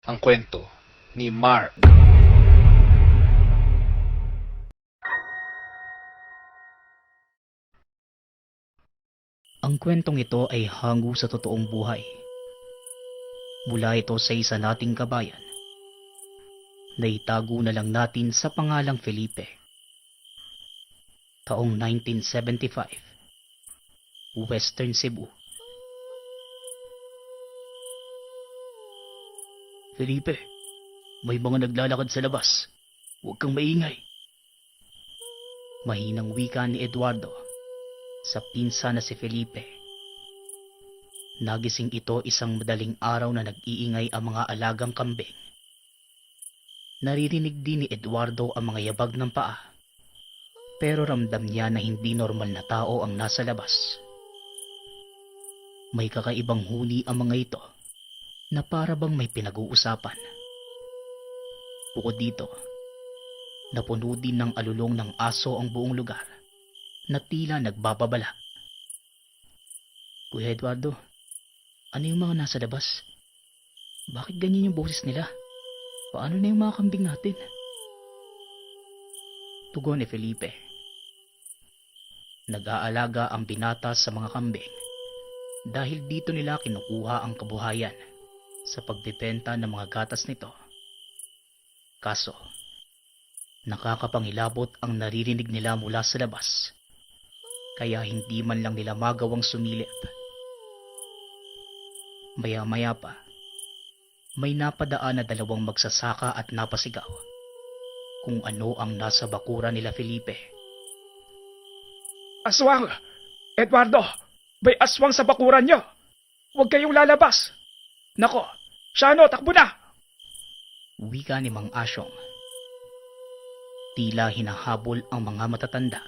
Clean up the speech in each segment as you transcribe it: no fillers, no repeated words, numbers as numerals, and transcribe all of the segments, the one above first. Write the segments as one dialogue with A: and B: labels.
A: Ang kwento ni Mark.
B: Ang kwentong ito ay hango sa totoong buhay. Mula ito sa isa nating kabayan na itago na lang natin sa pangalang Felipe. Taong 1975, Western Cebu. Felipe, may mga naglalakad sa labas. Huwag kang maingay. Mahinang wika ni Eduardo sa pinsan na si Felipe. Nagising ito isang madaling araw na nag-iingay ang mga alagang kambing. Naririnig din ni Eduardo ang mga yabag ng paa. Pero ramdam niya na hindi normal na tao ang nasa labas. May kakaibang huni ang mga ito na para bang may pinag-uusapan. Bukod dito, napuno din ng alulong ng aso ang buong lugar na tila nagbababala. Kuya Eduardo, ano yung mga nasa labas? Bakit ganyan yung boses nila? Paano na yung mga kambing natin? Tugon ni Felipe. Nag-aalaga ang binata sa mga kambing dahil dito nila kinukuha ang kabuhayan sa pagbebenta ng mga gatas nito. Kaso, nakakapangilabot ang naririnig nila mula sa labas, kaya hindi man lang nila magawang sumilip. Maya-maya pa, may napadaan na dalawang magsasaka at napasigaw kung ano ang nasa bakuran nila Felipe.
C: Aswang! Eduardo! May aswang sa bakuran nyo! Huwag kayong lalabas! Nako! Shano, takbo na!
B: Wika ni Mang Asyong. Tila hinahabol ang mga matatanda.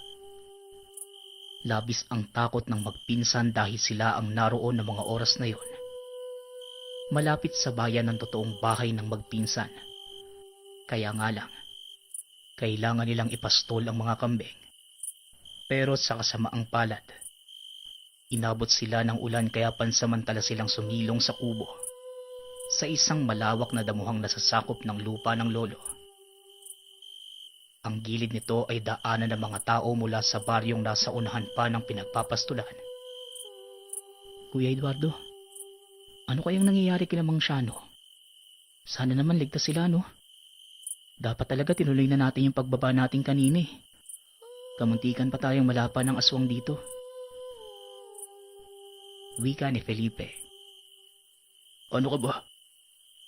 B: Labis ang takot ng magpinsan dahil sila ang naroon ng mga oras na yon. Malapit sa bayan ng totoong bahay ng magpinsan. Kaya nga lang, kailangan nilang ipastol ang mga kambing. Pero sa kasamaang palad, inabot sila ng ulan kaya pansamantala silang sumilong sa kubo sa isang malawak na damuhang nasasakop ng lupa ng lolo. Ang gilid nito ay daanan ng mga tao mula sa baryong nasa unahan pa ng pinagpapastulan. Kuya Eduardo, ano kayang nangyayari kina Mang Shano? Sana naman ligtas sila, no? Dapat talaga tinuloy na natin yung pagbaba natin kanina eh. Kamuntikan pa tayong malapa ng aswang dito. Wika ni Felipe. Ano ka ba?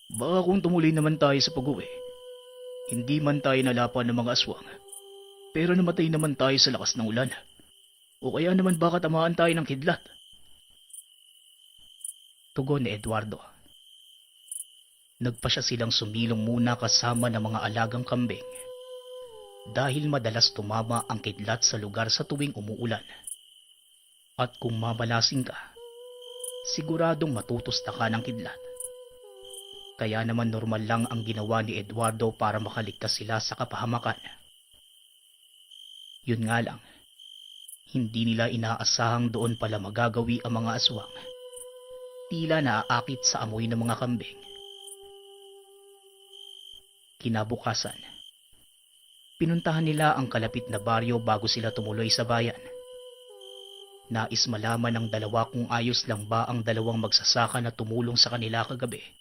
B: Baka kung tumuloy naman tayo sa pag-uwi, hindi man tayo nalapan ng mga aswang, pero namatay naman tayo sa lakas ng ulan. O kaya naman baka tamaan tayo ng kidlat. Tugon ni Eduardo. Nagpasya silang sumilong muna kasama ng mga alagang kambing dahil madalas tumama ang kidlat sa lugar sa tuwing umuulan. At kung mabalasing ka, siguradong matutusta ka ng kidlat. Kaya naman normal lang ang ginawa ni Eduardo para makaligtas sila sa kapahamakan. Yun nga lang, hindi nila inaasahang doon pala magagawi ang mga aswang. Tila naaakit sa amoy ng mga kambing. Kinabukasan, pinuntahan nila ang kalapit na baryo bago sila tumuloy sa bayan. Nais malaman ng dalawa kung ayos lang ba ang dalawang magsasaka na tumulong sa kanila kagabi.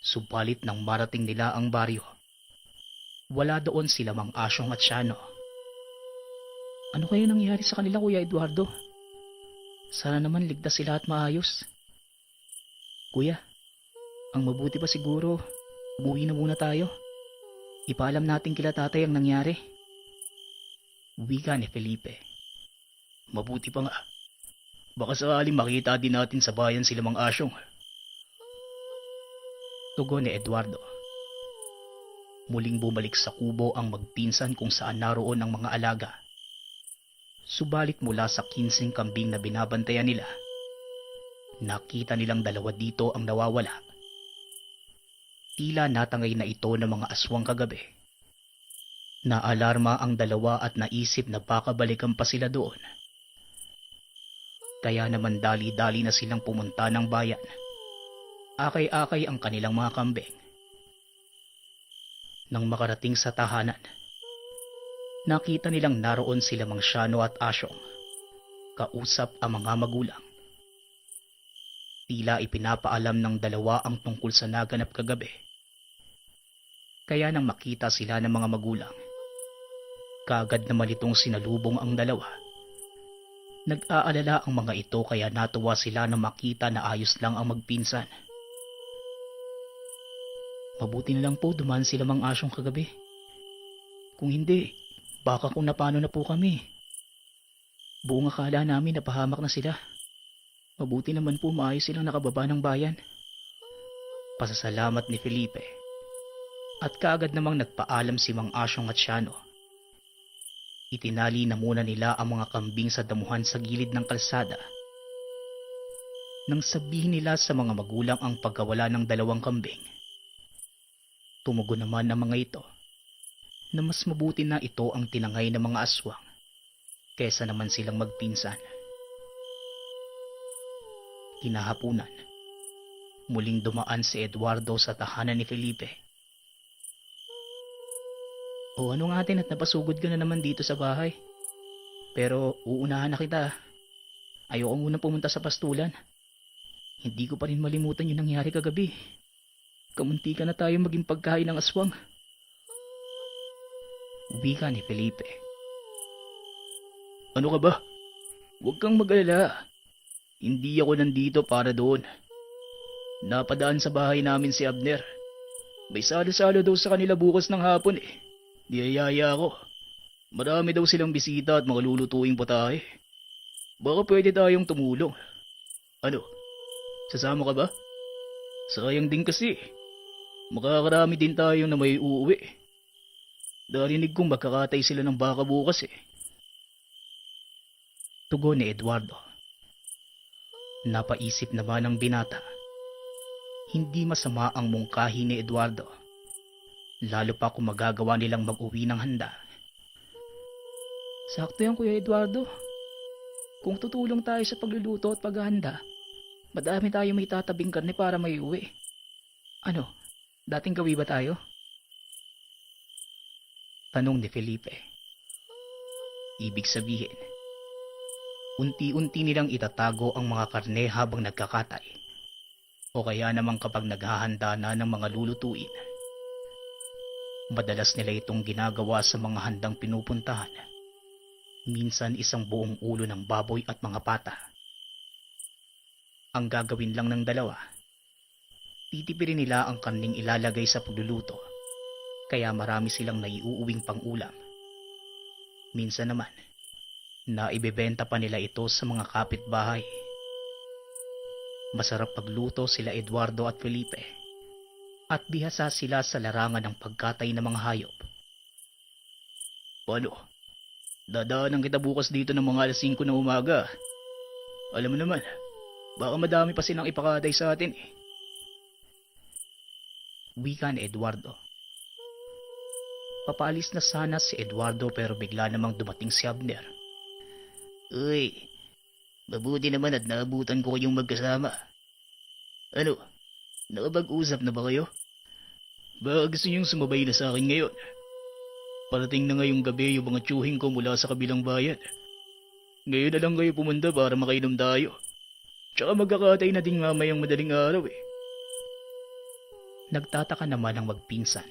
B: Subalit nang marating nila ang baryo, wala doon sila Mang Asyong at Shano. Ano kaya nangyari sa kanila, Kuya Eduardo? Sana naman ligtas sila at maayos. Kuya, ang mabuti pa siguro, umuwi na muna tayo. Ipaalam natin kila tatay ang nangyari. Wika ni Felipe. Mabuti pa nga. Baka sakaling makita din natin sa bayan sila Mang Asyong. Tugon ni Eduardo. Muling bumalik sa kubo ang magpinsan kung saan naroon ang mga alaga. Subalit mula sa 15 kambing na binabantayan nila, nakita nilang dalawa dito ang nawawala. Tila natangay na ito ng mga aswang kagabi. Naalarma ang dalawa at naisip na baka balikan pa sila doon. Kaya naman dali-dali na silang pumunta ng bayan. Akay-akay ang kanilang mga kambing. Nang makarating sa tahanan, nakita nilang naroon sila Mang Shano at Asyong, kausap ang mga magulang. Tila ipinapaalam ng dalawa ang tungkol sa naganap kagabi. Kaya nang makita sila ng mga magulang, kaagad na malitong sinalubong ang dalawa. Nag-aalala ang mga ito kaya natuwa sila nang makita na ayos lang ang magpinsan. Mabuti na lang po dumaan sila Mang Asyong kagabi. Kung hindi, baka kung napano na po kami. Buong akala namin napahamak na sila. Mabuti naman po maayos silang nakababa ng bayan. Pasasalamat ni Felipe. At kaagad namang nagpaalam si Mang Asyong at Shano. Itinali na muna nila ang mga kambing sa damuhan sa gilid ng kalsada. Nang sabihin nila sa mga magulang ang pagkawala ng dalawang kambing, tumugon naman ang mga ito na mas mabuti na ito ang tinangay ng mga aswang kesa naman silang magpinsan. Kinahapunan, muling dumaan si Eduardo sa tahanan ni Felipe. O ano nga atin at napasugod ka na naman dito sa bahay. Pero uunahan na kita. Ayoko muna pumunta sa pastulan. Hindi ko pa rin malimutan yung nangyari kagabi. Kamunti ka na tayo maging pagkain ng aswang. Wika ni Felipe. Ano ka ba? Huwag kang mag-alala. Hindi ako nandito para doon. Napadaan sa bahay namin si Abner. May salo-salo daw sa kanila bukas ng hapon eh. Niyayaya ako. Marami daw silang bisita at mga lulutuing putahe. Baka pwede tayong tumulong. Ano? Sasama ka ba? Sayang din kasi. Makakarami din tayo na may uuwi. Narinig kong magkakatay sila ng baka bukas eh. Tugon ni Eduardo. Napaisip naman ng binata. Hindi masama ang mungkahi ni Eduardo. Lalo pa kung magagawa nilang mag-uwi ng handa. Sakto yan Kuya Eduardo. Kung tutulong tayo sa pagluluto at paghahanda, madami tayo may tatabing karne para may uwi. Ano, dating gawi ba tayo? Tanong ni Felipe. Ibig sabihin, unti-unti nilang itatago ang mga karne habang nagkakatay. O kaya namang kapag naghahanda na ng mga lulutuin. Madalas nila itong ginagawa sa mga handang pinupuntahan. Minsan isang buong ulo ng baboy at mga pata. Ang gagawin lang ng dalawa, titipirin nila ang karning ilalagay sa pagluluto, kaya marami silang naiuuwing pang-ulam. Minsan naman, naibebenta pa nila ito sa mga kapitbahay. Masarap pagluto sila Eduardo at Felipe. At bihasa sila sa larangan ng pagkatay ng mga hayop. Paano? Dadaanan kita bukas dito ng mga alas 5 ng umaga. Alam mo naman, baka madami pa silang ipakatay sa atin eh. Wika ni Eduardo. Papaalis na sana si Eduardo pero bigla namang dumating si Abner. Uy, mabuti naman at naabutan ko kayong magkasama. Ano? Nakapag-usap na ba kayo? Baka gusto niyong sumabay na sa akin ngayon? Parating na ngayong gabi yung mga tsuhing ko mula sa kabilang bayan. Ngayon na lang kayo pumunta para makainom tayo. Tsaka magkakatay na din mamayang madaling araw eh. Nagtataka naman ang magpinsan.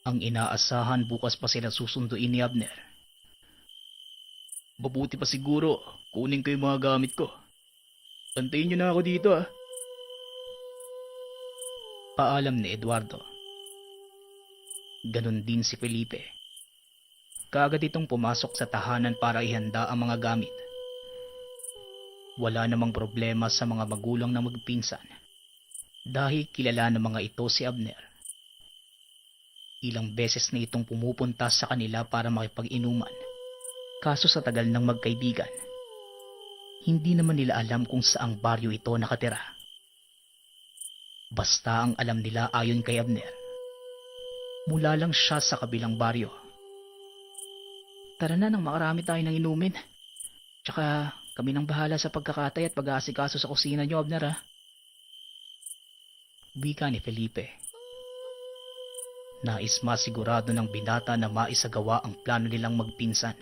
B: Ang inaasahan bukas pa sila susunduin ni Abner. Mabuti pa siguro kunin ko yung mga gamit ko. Antayin niyo na ako dito ah. Paalam ni Eduardo. Ganon din si Felipe. Kaagad itong pumasok sa tahanan para ihanda ang mga gamit. Wala namang problema sa mga magulang na magpinsan dahil kilala ng mga ito si Abner. Ilang beses na itong pumupunta sa kanila para makipag-inuman. Kaso sa tagal ng magkaibigan, hindi naman nila alam kung saang baryo ito nakatira. Basta ang alam nila ayon kay Abner, mula lang siya sa kabilang baryo. Tara na nang makarami tayo ng inumin. Tsaka kami nang bahala sa pagkakatay at pag-aasikaso sa kusina niyo, Abner ha. Wika ni Felipe. Nais masigurado ng binata na maisagawa ang plano nilang magpinsan.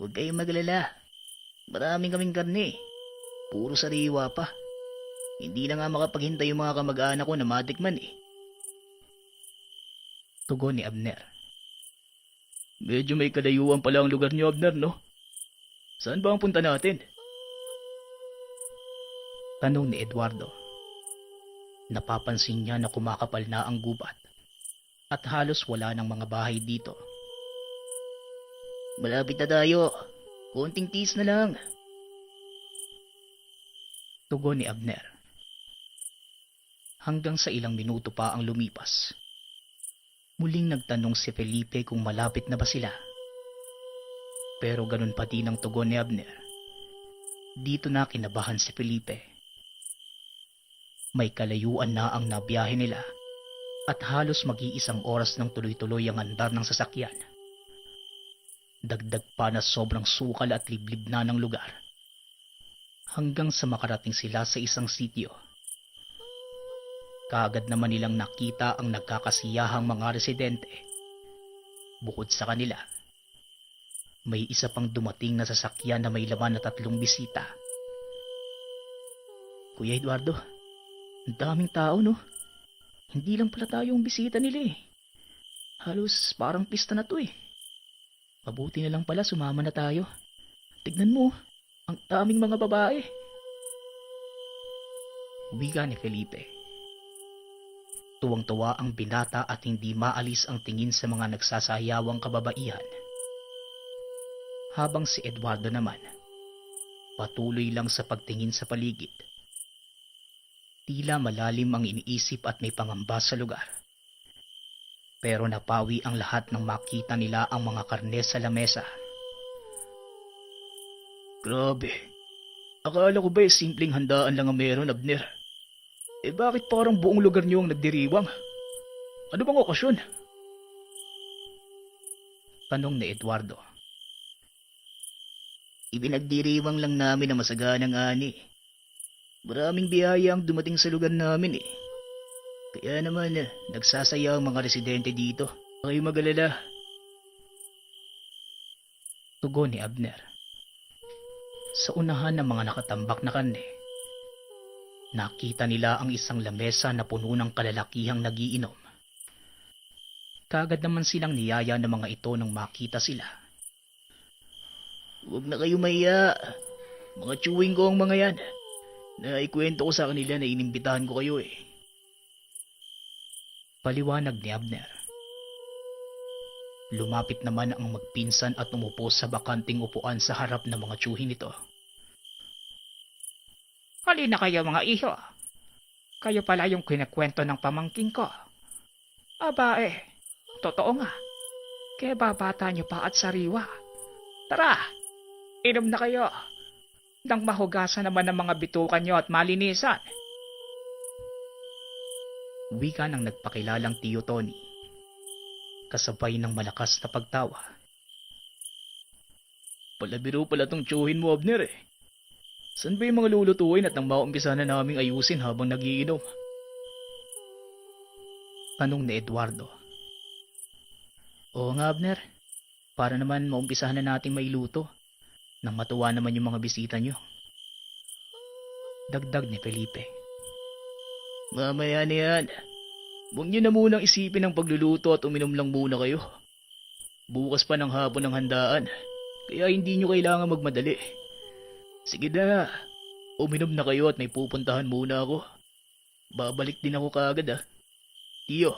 B: Huwag kayong maglala. Maraming kaming karne. Puro sariwa pa. Hindi na nga makapaghintay yung mga kamag-anak ko na matikman eh. Tugon ni Abner. Medyo may kalayuan pala ang lugar niyo, Abner, no? Saan ba ang punta natin? Tanong ni Eduardo. Napapansin niya na kumakapal na ang gubat at halos wala ng mga bahay dito. Malapit na tayo. Konting tiis na lang. Tugon ni Abner. Hanggang sa ilang minuto pa ang lumipas. Muling nagtanong si Felipe kung malapit na ba sila. Pero ganun pa din ang tugon ni Abner. Dito na kinabahan si Felipe. May kalayuan na ang nabiyahe nila at halos mag-iisang oras ng tuloy-tuloy ang andar ng sasakyan. Dagdag pa na sobrang sukal at liblib na ng lugar. Hanggang sa makarating sila sa isang sitio. Kaagad naman nilang nakita ang nagkakasiyahang mga residente. Bukod sa kanila, may isa pang dumating na sasakyan na may laman na 3 bisita. Kuya Eduardo, ang daming tao, no? Hindi lang pala tayo ang bisita nila eh. Halos parang pista na to eh. Mabuti na lang pala sumama na tayo. Tignan mo, ang daming mga babae. Wika ni Felipe. Tuwang-tuwa ang binata at hindi maalis ang tingin sa mga nagsasayawang kababaihan. Habang si Eduardo naman, patuloy lang sa pagtingin sa paligid. Tila malalim ang iniisip at may pangamba sa lugar. Pero napawi ang lahat nang makita nila ang mga karne sa lamesa. Grabe, akala ko ba simpleng handaan lang ang meron, Abner? Bakit parang buong lugar niyo ang nagdiriwang? Ano bang okasyon? Tanong ni Eduardo. Ibinagdiriwang lang namin na masaganang ani. Maraming biyaya ang dumating sa lugar namin eh. Kaya naman nagsasaya ang mga residente dito. Huwag kayong mag-alala. Tugon ni Abner. Sa unahan ng mga nakatambak na karne, nakita nila ang isang lamesa na puno ng kalalakihang nagiinom. Kaagad naman silang niyaya ng mga ito nang makita sila. Huwag na kayo mahiya. Mga chewing ko ang mga yan. Naikwento ko sa kanila na inimbitahan ko kayo eh. Paliwanag ni Abner. Lumapit naman ang magpinsan at umupo sa bakanting upuan sa harap ng mga tsuhin nito. Halina kayo mga iho. Kayo pala yung kinakwento ng pamangking ko. Aba totoo nga. Kaya babata nyo pa at sariwa. Tara, inom na kayo. Nang mahugasan naman ng mga bitukan nyo at malinisan. Wika ng nagpakilalang Tiyo Tony. Kasabay ng malakas na pagtawa. Palabiro pala tong tsuhin mo, Abner eh. Saan ba yung mga lulutuin at nang maumpisa na naming ayusin habang nagiinom? Tanong ni Eduardo. Oo nga, Abner. Para naman maumpisahan na nating mailuto nang matuwa naman yung mga bisita nyo. Dagdag ni Felipe. Mamaya na yan. Huwag nyo na munang isipin ang pagluluto at uminom lang muna kayo. Bukas pa ng hapon ang handaan, kaya hindi nyo kailangan magmadali. Sige na, uminom na kayo at may pupuntahan muna ako. Babalik din ako kaagad ah. Tiyo,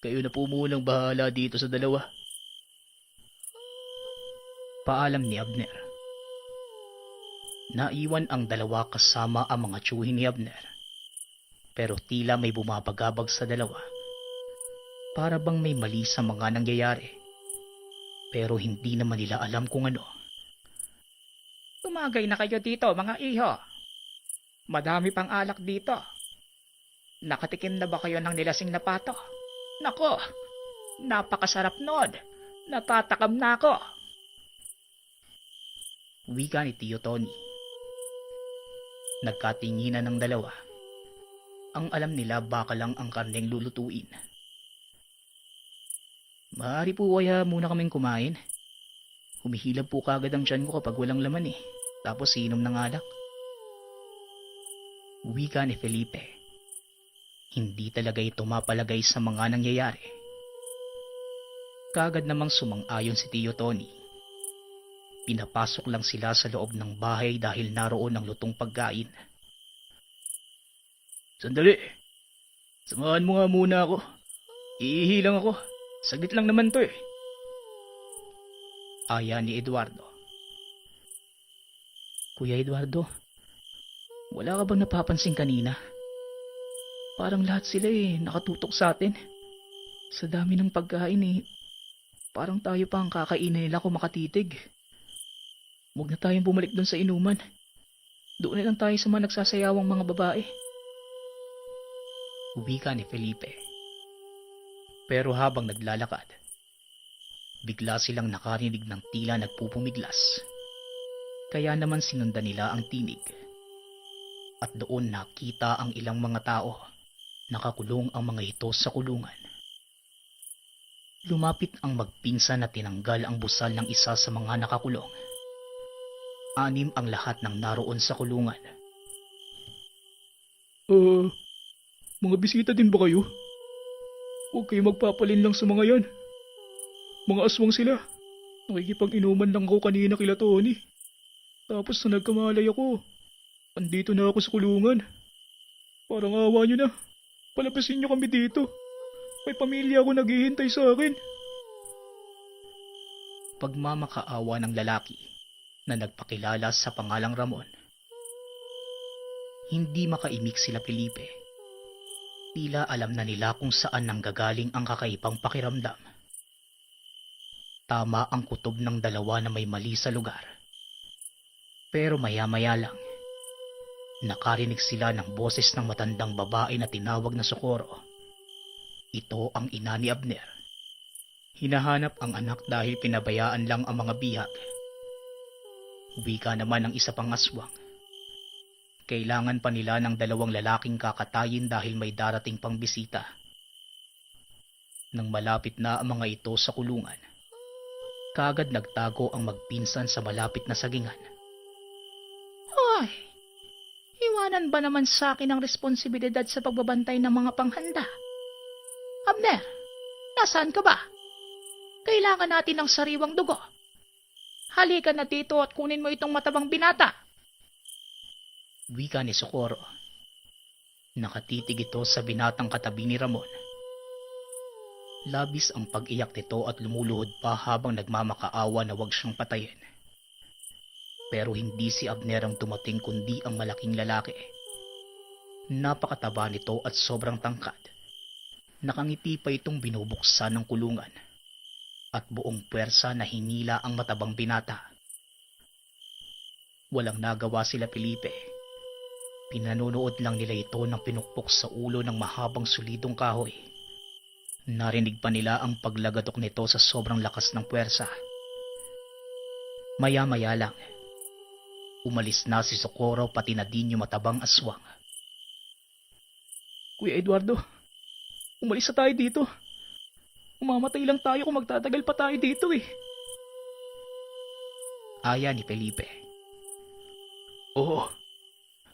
B: kayo na po munang bahala dito sa dalawa. Paalam ni Abner. Naiwan ang dalawa kasama ang mga tsuhin ni Abner. Pero tila may bumabagabag sa dalawa. Para bang may mali sa mga nangyayari. Pero hindi naman nila alam kung ano. Tumagay na kayo dito mga iho. Madami pang alak dito. Nakatikim na ba kayo ng nilasing na pato? Nako, napakasarap nun. Natatakam na ako. Wika ni Tiyo Tony. Nagkatinginan ng dalawa. Ang alam nila baka lang ang karneng lulutuin. Maaari po kaya muna kaming kumain? Humihilab po kagad ang tiyan ko kapag walang laman eh. Tapos inom ng alak. Wika ni Felipe. Hindi talaga ito mapalagay sa mga nangyayari. Kagad namang sumang-ayon si Tio Tony. Pinapasok lang sila sa loob ng bahay dahil naroon ang lutong pagkain. Sandali. Samahan mo nga muna ako. Iihi lang ako. Saglit lang naman to eh. Aya ni Eduardo. Kuya Eduardo, wala ka bang napapansin kanina? Parang lahat sila nakatutok sa atin. Sa dami ng pagkain parang tayo pa ang kakainin nila kung makatitig. Huwag na tayong bumalik doon sa inuman. Doon na lang tayo sa mga nagsasayawang mga babae. Wika ni Felipe. Pero habang naglalakad, bigla silang nakarinig ng tila nagpupumiglas. Kaya naman sinundan nila ang tinig. At doon nakita ang ilang mga tao. Nakakulong ang mga ito sa kulungan. Lumapit ang magpinsan na tinanggal ang busal ng isa sa mga nakakulong. 6 ang lahat ng naroon sa kulungan.
C: Mga bisita din ba kayo? Huwag kayo magpapalin lang sa mga yan. Mga aswang sila. Nakikipag-inuman lang ako kanina kila Tony. Tapos na nagkamalay ako. Andito na ako sa kulungan. Parang awa nyo na. Palabasin nyo kami dito. May pamilya ako naghihintay sa akin.
B: Pagmamakaawa ng lalaki na nagpakilala sa pangalang Ramon. Hindi makaimik sila Felipe. Tila alam na nila kung saan nanggagaling ang kakaibang pakiramdam. Tama ang kutob ng dalawa na may mali sa lugar. Pero maya-maya lang, nakarinig sila ng boses ng matandang babae na tinawag na Socorro. Ito ang ina ni Abner. Hinahanap ang anak dahil pinabayaan lang ang mga bihag. Wika naman ng isa pang aswang. Kailangan pa nila ng 2 lalaking kakatayin dahil may darating pang bisita. Nang malapit na ang mga ito sa kulungan, kagad nagtago ang magpinsan sa malapit na sagingan. Hoy! Iwanan ba naman sa akin ang responsibilidad sa pagbabantay ng mga panghanda? Abner, nasaan ka ba? Kailangan natin ng sariwang dugo. Halika na dito at kunin mo itong matabang binata. Wika ni Socorro. Nakatitig ito sa binatang katabi ni Ramon. Labis ang pag-iyak nito at lumuluhod pa habang nagmamakaawa na huwag siyang patayin. Pero hindi si Abner ang dumating kundi ang malaking lalaki. Napakataba nito at sobrang tangkad. Nakangiti pa itong binubuksan ng kulungan at buong puwersa na hinila ang matabang binata. Walang nagawa sila Felipe. Pinanonood lang nila ito ng pinukpok sa ulo ng mahabang sulidong kahoy. Narinig pa nila ang paglagatok nito sa sobrang lakas ng puwersa. Maya-maya lang, umalis na si Socorro pati na din yung matabang aswang. Kuya Eduardo, umalis na tayo dito. Umamatay lang tayo kung magtatagal pa tayo dito eh. Aya ni Felipe. Oo,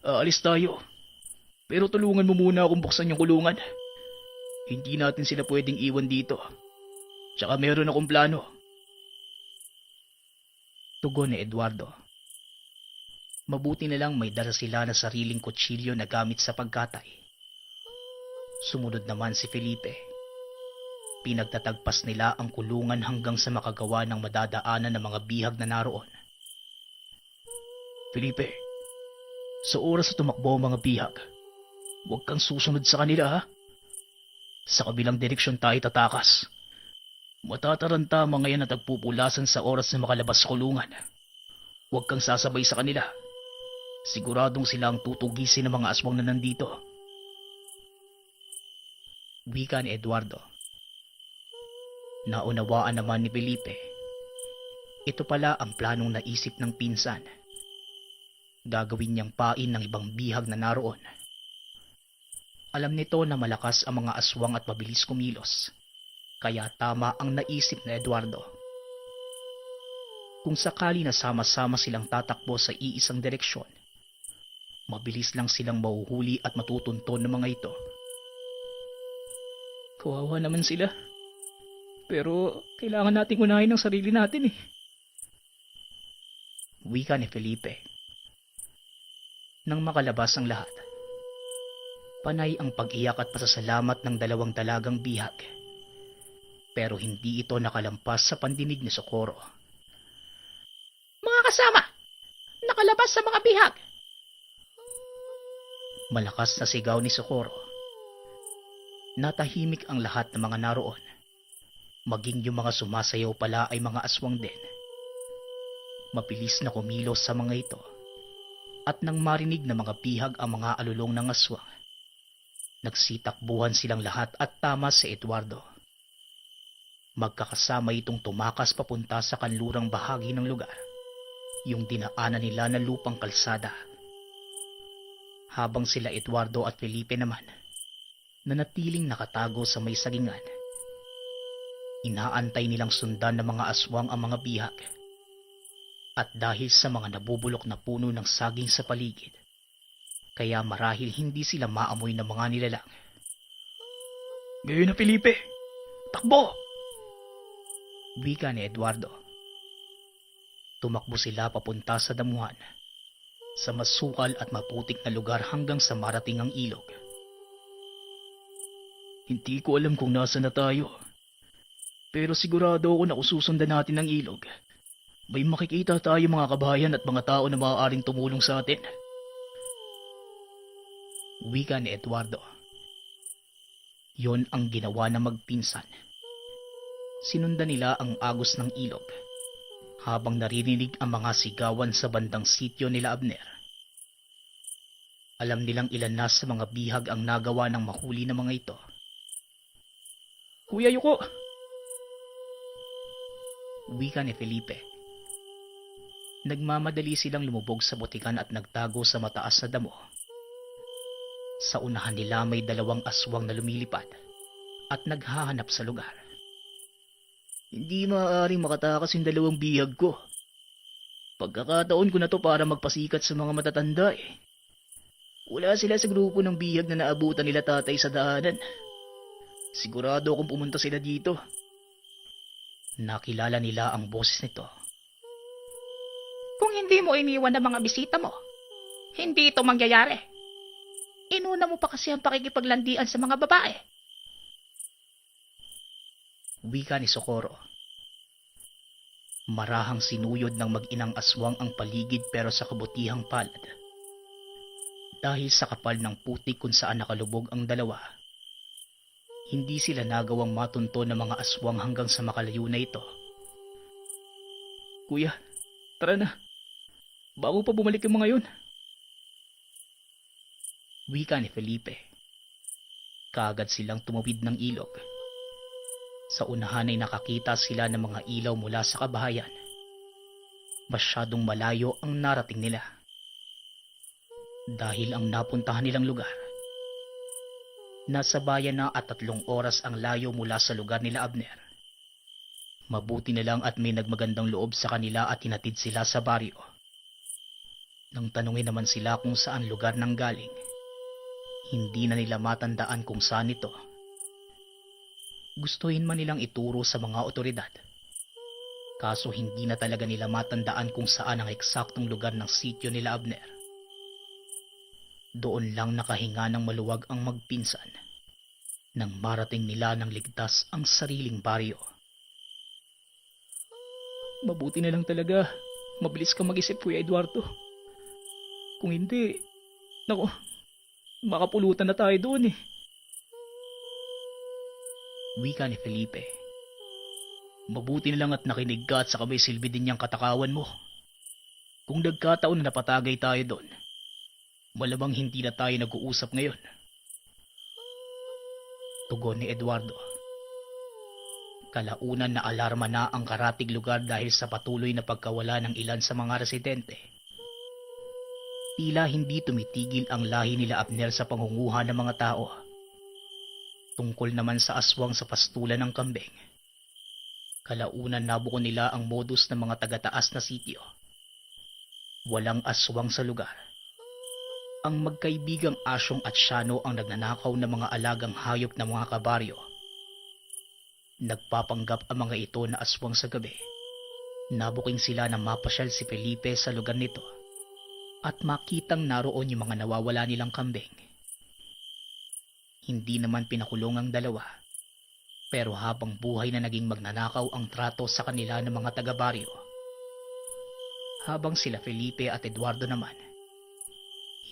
B: aalis tayo. Pero tulungan mo muna akong buksan yung kulungan. Hindi natin sila pwedeng iwan dito. Tsaka meron akong plano. Tugon ni Eduardo. Mabuti na lang may dala sila na sariling kutsilyo na gamit sa pagkatay. Sumunod naman si Felipe. Pinagtatagpas nila ang kulungan hanggang sa makagawa ng madadaanan ng mga bihag na naroon. Felipe, sa oras na tumakbo ang mga bihag, huwag kang susunod sa kanila ha. Sa kabilang direksyon tayo tatakas. Matataranta mga yan at nagpupulasan sa oras na makalabas sa kulungan. Huwag kang sasabay sa kanila. Siguradong sila ang tutugisin ng mga aswang na nandito. Wika ni Eduardo. Naunawaan naman ni Felipe. Ito pala ang planong naisip ng pinsan. Gagawin niyang pain ng ibang bihag na naroon. Alam nito na malakas ang mga aswang at mabilis kumilos, kaya tama ang naisip na Eduardo. Kung sakali na sama-sama silang tatakbo sa iisang direksyon, mabilis lang silang mahuhuli at matutunton ng mga ito.
C: Kawawa naman sila. Pero kailangan nating unahin ang sarili natin eh.
B: Wika ni Felipe. Nang makalabas ang lahat, panay ang pag-iyak at pasasalamat ng dalawang dalagang bihag. Pero hindi ito nakalampas sa pandinig ni Socorro.
D: Mga kasama, nakalabas sa mga bihag.
B: Malakas na sigaw ni Socorro. Natahimik ang lahat ng mga naroon. Maging yung mga sumasayaw pala ay mga aswang din. Mabilis na kumilos sa mga ito. At nang marinig na mga bihag ang mga alulong ng aswang, nagsitakbuhan silang lahat at tama si Eduardo. Magkakasama itong tumakas papunta sa kanlurang bahagi ng lugar, yung dinaanan nila na lupang kalsada. Habang sila Eduardo at Felipe naman, nanatiling nakatago sa may sagingan. Inaantay nilang sundan ng mga aswang ang mga bihag. At dahil sa mga nabubulok na puno ng saging sa paligid, kaya marahil hindi sila maamoy ng mga nilalang.
C: Ngayon na Felipe, takbo!
B: Wika ni Eduardo. Tumakbo sila papunta sa damuhan, sa masukal at maputik na lugar hanggang sa marating ang ilog.
C: Hindi ko alam kung nasa na tayo. Pero sigurado ako na kung susundan natin ang ilog, may makikita tayo mga kabayan at mga tao na maaaring tumulong sa atin.
B: Wika ni Eduardo. Yon ang ginawa ng magpinsan. Sinundan nila ang agos ng ilog, habang naririnig ang mga sigawan sa bandang sityo nila Abner. Alam nilang ilan na sa mga bihag ang nagawa ng mahuli ng mga ito.
C: Kuya Yuko!
B: Wika ni Felipe. Nagmamadali silang lumubog sa butikan at nagtago sa mataas na damo. Sa unahan nila may dalawang aswang na lumilipad at naghahanap sa lugar.
C: Hindi maaaring makatakas yung dalawang bihag ko. Pagkakataon ko na to para magpasikat sa mga matatanda eh. Wala sila sa grupo ng bihag na naabutan nila tatay sa daanan. Sigurado akong pumunta sila dito.
B: Nakilala nila ang boses nito.
D: Kung hindi mo iniwan ang mga bisita mo, hindi ito mangyayari. Inuna mo pa kasi ang pakikipaglandian sa mga babae.
B: Wika ni Socorro. Marahang sinuyod ng mag-inang aswang ang paligid pero sa kabutihang palad. Dahil sa kapal ng putik kung saan nakalubog ang dalawa, hindi sila nagawang matunto ng mga aswang hanggang sa makalayo na ito.
C: Kuya, tara na. Bago pa bumalik yung mga yun.
B: Wika ni Felipe. Kaagad silang tumawid ng ilog. Sa unahan ay nakakita sila ng mga ilaw mula sa kabahayan. Masyadong malayo ang narating nila. Dahil ang napuntahan nilang lugar, nasa bayan na at 3 oras ang layo mula sa lugar nila Abner. Mabuti na lang at may nagmagandang loob sa kanila at hinatid sila sa baryo. Nang tanungin naman sila kung saan lugar nang galing, hindi na nila matandaan kung saan ito. Gustuhin man nilang ituro sa mga otoridad, kaso hindi na talaga nila matandaan kung saan ang eksaktong lugar ng sityo nila Abner. Doon lang nakahinga ng maluwag ang magpinsan nang marating nila ng ligtas ang sariling baryo.
C: Mabuti na lang talaga. Mabilis ka mag-isip, Kuya Eduardo. Kung hindi, naku, makapulutan na tayo doon eh.
B: Wika ni Felipe. Mabuti na lang at nakinig ka at saka may silbi din niyang katakawan mo. Kung nagkataon na napatagay tayo doon, malamang hindi na tayo nag-uusap ngayon. Tugon ni Eduardo. Kalaunan na alarma na ang karatig lugar dahil sa patuloy na pagkawala ng ilan sa mga residente. Tila hindi tumitigil ang lahi nila Abner sa pangunguha ng mga tao. Tungkol naman sa aswang sa pastulan ng kambing, kalaunan nabuko nila ang modus ng mga taga-taas na sitio. Walang aswang sa lugar. Ang magkaibigang asyong at syano ang nagnanakaw ng mga alagang hayop ng mga kabaryo. Nagpapanggap ang mga ito na aswang sa gabi. Nabuking sila na mapasyal si Felipe sa lugar nito at makitang naroon yung mga nawawala nilang kambing. Hindi naman pinakulong ang dalawa, pero habang buhay na naging magnanakaw ang trato sa kanila ng mga taga-baryo. Habang sila Felipe at Eduardo naman,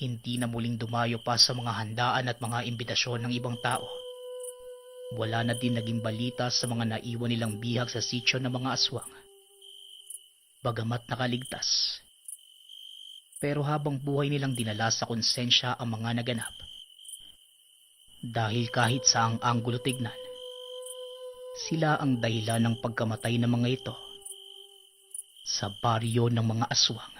B: hindi na muling dumayo pa sa mga handaan at mga imbitasyon ng ibang tao. Wala na din naging balita sa mga naiwan nilang bihag sa sitio ng mga aswang. Bagamat nakaligtas, pero habang buhay nilang dinala sa konsensya ang mga naganap. Dahil kahit sa ang anggulo tignan, sila ang dahilan ng pagkamatay ng mga ito sa baryo ng mga aswang.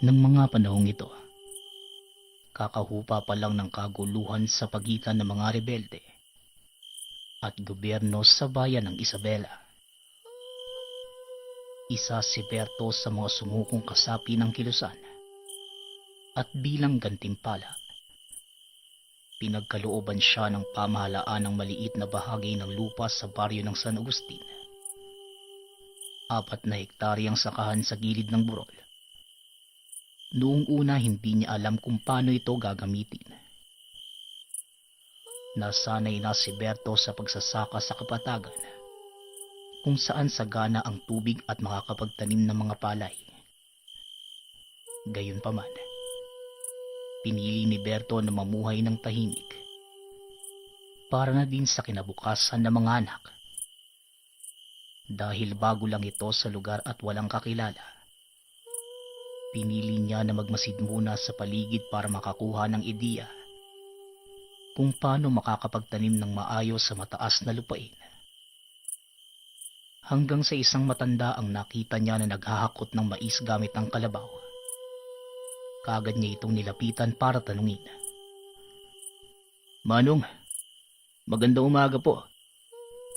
B: Nang mga panahong ito, kakahupa pa lang ng kaguluhan sa pagitan ng mga rebelde at gobyerno sa bayan ng Isabela. Isa si Berto sa mga sumukong kasapi ng kilusan at bilang gantimpala, pinagkalooban siya ng pamahalaan ng maliit na bahagi ng lupa sa baryo ng San Agustin. 4 na hektaryang sakahan sa gilid ng burol. Noong una hindi niya alam kung paano ito gagamitin. Nasanay na si Berto sa pagsasaka sa kapatagan, kung saan sagana ang tubig at makakapagtanim ng mga palay. Gayunpaman, pinili ni Berto na mamuhay ng tahimik para na din sa kinabukasan ng mga anak. Dahil bago lang ito sa lugar at walang kakilala, pinili niya na magmasid muna sa paligid para makakuha ng ideya kung paano makakapagtanim ng maayos sa mataas na lupain. Hanggang sa isang matanda ang nakita niya na naghahakot ng mais gamit ang kalabaw. Kaagad niya itong nilapitan para tanungin. "Manong, magandang umaga po.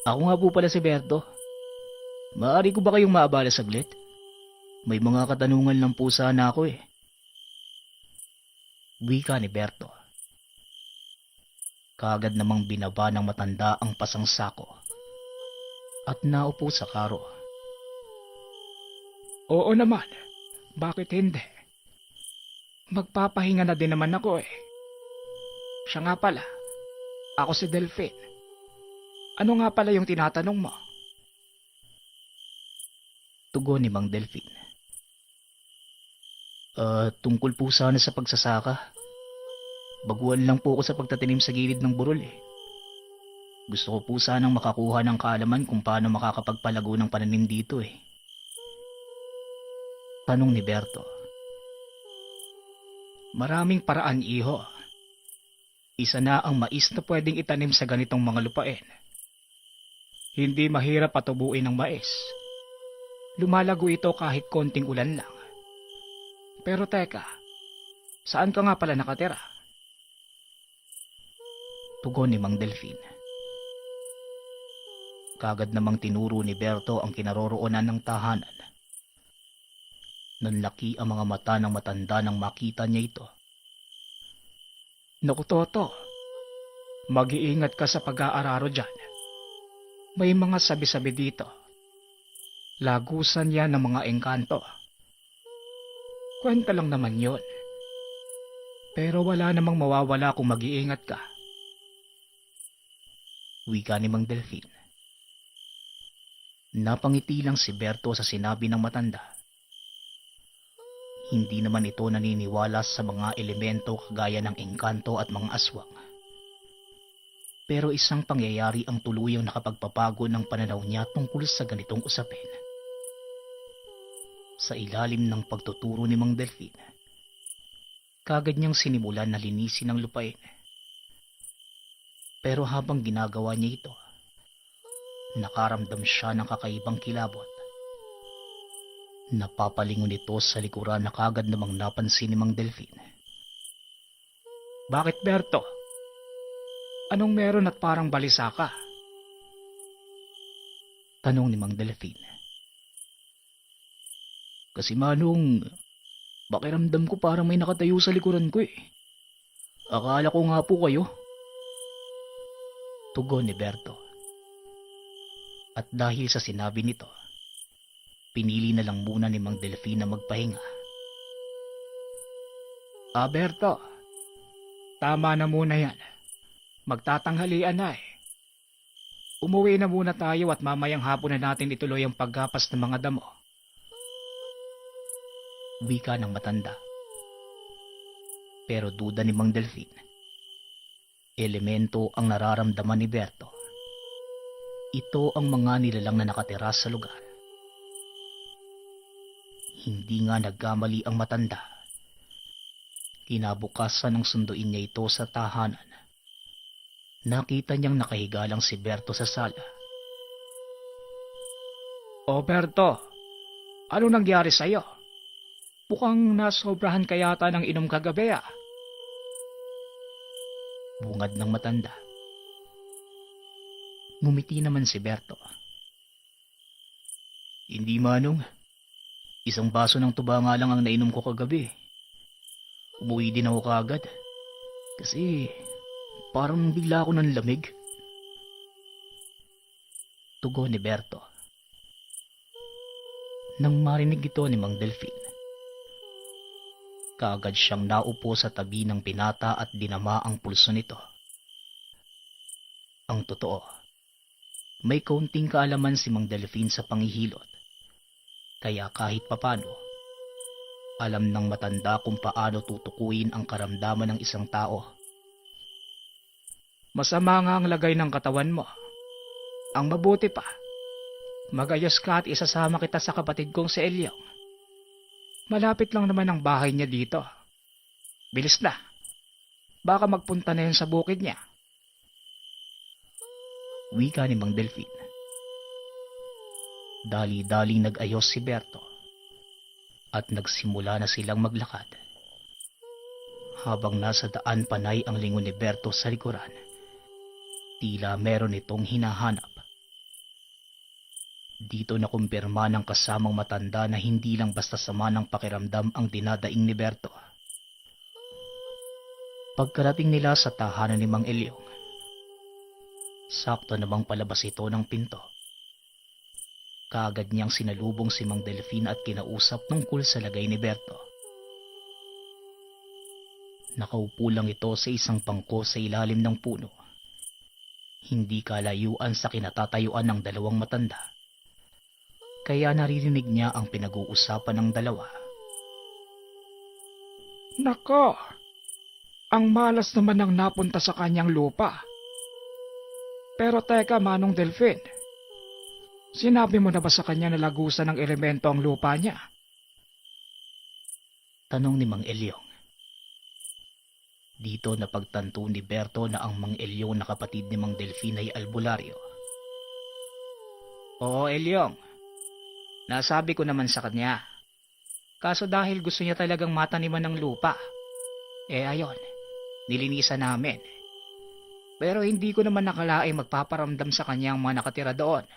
B: Ako nga po pala si Berto. Maaari ko ba kayong maabala saglit? May mga katanungan lang po sana ako eh." Wika ni Berto. Kaagad namang binaba ng matanda ang pasang sako at naupo sa karo.
C: Oo naman, bakit hindi? Magpapahinga na din naman ako eh. Siya nga pala, ako si Delphine. Ano nga pala yung tinatanong mo?
B: Tugon ni Mang Delphine. Tungkol po sana sa pagsasaka. Baguhan lang po ako sa pagtatanim sa gilid ng burol eh. Gusto ko po sanang makakuha ng kaalaman kung paano makakapagpalago ng pananim dito eh. Tanong ni Berto.
C: Maraming paraan, iho. Isa na ang mais na pwedeng itanim sa ganitong mga lupain. Hindi mahirap patubuin ng mais. Lumalago ito kahit konting ulan lang. Pero teka, saan ka nga pala nakatira?
B: Tugon ni Mang Delphine. Kagad namang tinuro ni Berto ang kinaroroonan ng tahanan. Nanlaki ang mga mata ng matanda nang makita niya ito.
C: Naku Toto, mag-iingat ka sa pag-aararo dyan. May mga sabi-sabi dito. Lagusan yan ng mga engkanto. Kwenta lang naman yon. Pero wala namang mawawala kung mag-iingat ka.
B: Wika ni Mang Delphine. Napangiti lang si Berto sa sinabi ng matanda. Hindi naman ito naniniwala sa mga elemento kagaya ng engkanto at mga aswang. Pero isang pangyayari ang tuluyang nakapagpapago ng pananaw niya tungkol sa ganitong usapin. Sa ilalim ng pagtuturo ni Mang Delphine, kagad niyang sinimulan na linisin ang lupain. Pero habang ginagawa niya ito, nakaramdam siya ng kakaibang kilabot. Napapalingon ito sa likuran na kagad namang napansin ni Mang Delphine. Bakit, Berto? Anong meron at parang balisa ka? Tanong ni Mang Delfin. Kasi Manong, pakiramdam ko parang may nakatayo sa likuran ko eh. Akala ko nga po kayo. Tugon ni Berto. At dahil sa sinabi nito, pinili na lang muna ni Mang Delfin na magpahinga. Berto, tama na muna yan. Magtatanghalian na eh. Umuwi na muna tayo at mamayang hapon na natin ituloy ang paggapas ng mga damo. Wika ng matanda. Pero duda ni Mang Delfin. Elemento ang nararamdaman ni Berto. Ito ang mga nilalang na nakatira sa lugar. Hindi nga nagkamali ang matanda. Kinabukasan ng sunduin niya ito sa tahanan. Nakita niyang nakahiga lang si Berto sa sala. O Berto, ano nangyari sa'yo? Mukhang nasobrahan ka yata ng inom kagabi ah. Bungad ng matanda. Ngumiti naman si Berto. Hindi Manong, isang baso ng tuba nga lang ang nainom ko kagabi. Umuwi din ako kaagad. Kasi parang bigla ako ng lamig. Tugon ni Berto. Nang marinig ito ni Mang Delfin, kaagad siyang naupo sa tabi ng pinata at dinama ang pulso nito. Ang totoo, may kaunting kaalaman si Mang Delfin sa panghihilot. Kaya kahit papano, alam ng matanda kung paano tutukuyin ang karamdaman ng isang tao. Masama nga ang lagay ng katawan mo. Ang mabuti pa, magayos ka at isasama kita sa kapatid kong si Elyong. Malapit lang naman ang bahay niya dito. Bilis na. Baka magpunta na yun sa bukid niya. Wika ni Mang Delfin. Dali-dali nag-ayos si Berto. At nagsimula na silang maglakad. Habang nasa daan panay ang lingon ni Berto sa likuran, tila meron itong hinahanap. Dito nakumpirma ng kasamang matanda na hindi lang basta sama ng pakiramdam ang dinadaing ni Berto. Pagkarating nila sa tahanan ni Mang Elyong, sakto namang palabas ito ng pinto. Kaagad niyang sinalubong si Mang Delfin at kinausap tungkol sa lagay ni Berto. Nakaupo lang ito sa isang pangko sa ilalim ng puno. Hindi kalayuan sa kinatatayuan ng dalawang matanda. Kaya naririnig niya ang pinag-uusapan ng dalawa.
C: Nako, ang malas naman ang napunta sa kanyang lupa. Pero teka Manong Delfin, sinabi mo na ba sa kanya na lagusan ng elemento ang lupa niya?
B: Tanong ni Mang Elyong. Dito napagtanto ni Berto na ang Mang Elyong na kapatid ni Mang Delfin ay albularyo. Oo, Elyong. Nasabi ko naman sa kanya. Kaso dahil gusto niya talagang mataniman ng lupa. Ayon, nilinisan namin. Pero hindi ko naman nakalaing magpaparamdam sa kanya ang mga nakatira doon.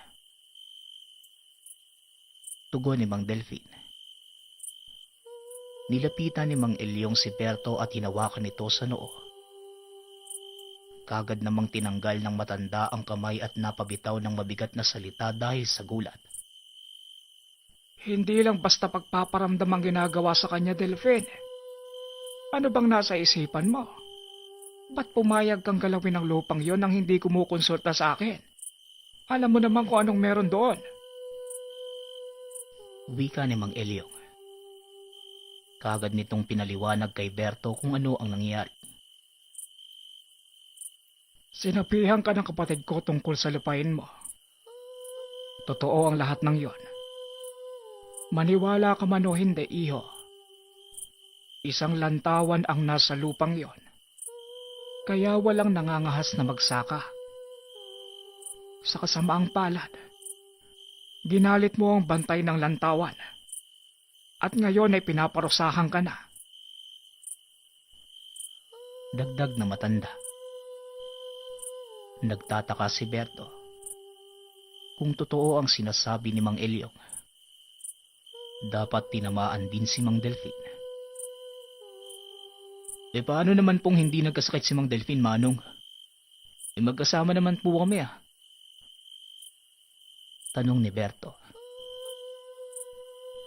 B: Tugon ni Mang Delfin. Nilapitan ni Mang Elyong si Berto at hinawakan ito sa noo. Kagad namang tinanggal ng matanda ang kamay at napabitaw ng mabigat na salita dahil sa gulat.
C: Hindi lang basta pagpaparamdam ang ginagawa sa kanya, Delfin. Ano bang nasa isipan mo? Ba't pumayag kang galawin ang lupang yon nang hindi kumukonsulta sa akin? Alam mo naman kung anong meron doon.
B: Wika ni Mang Elyong. Kagad nitong pinaliwanag kay Berto kung ano ang nangyari.
C: Sinabihan ka ng kapatid ko tungkol sa lupain mo. Totoo ang lahat ng yon. Maniwala ka man o hindi, iho. Isang lantawan ang nasa lupang yon. Kaya walang nangangahas na magsaka. Sa kasamaang palad, ginalit mo ang bantay ng lantawan. At ngayon ay pinaparusahan ka na.
B: Dagdag na matanda. Nagtataka si Berto kung totoo ang sinasabi ni Mang Elyong. Dapat tinamaan din si Mang Delfin. Paano naman pong hindi nagkasakit si Mang Delfin, Manong? Magkasama naman po kami Tanong ni Berto.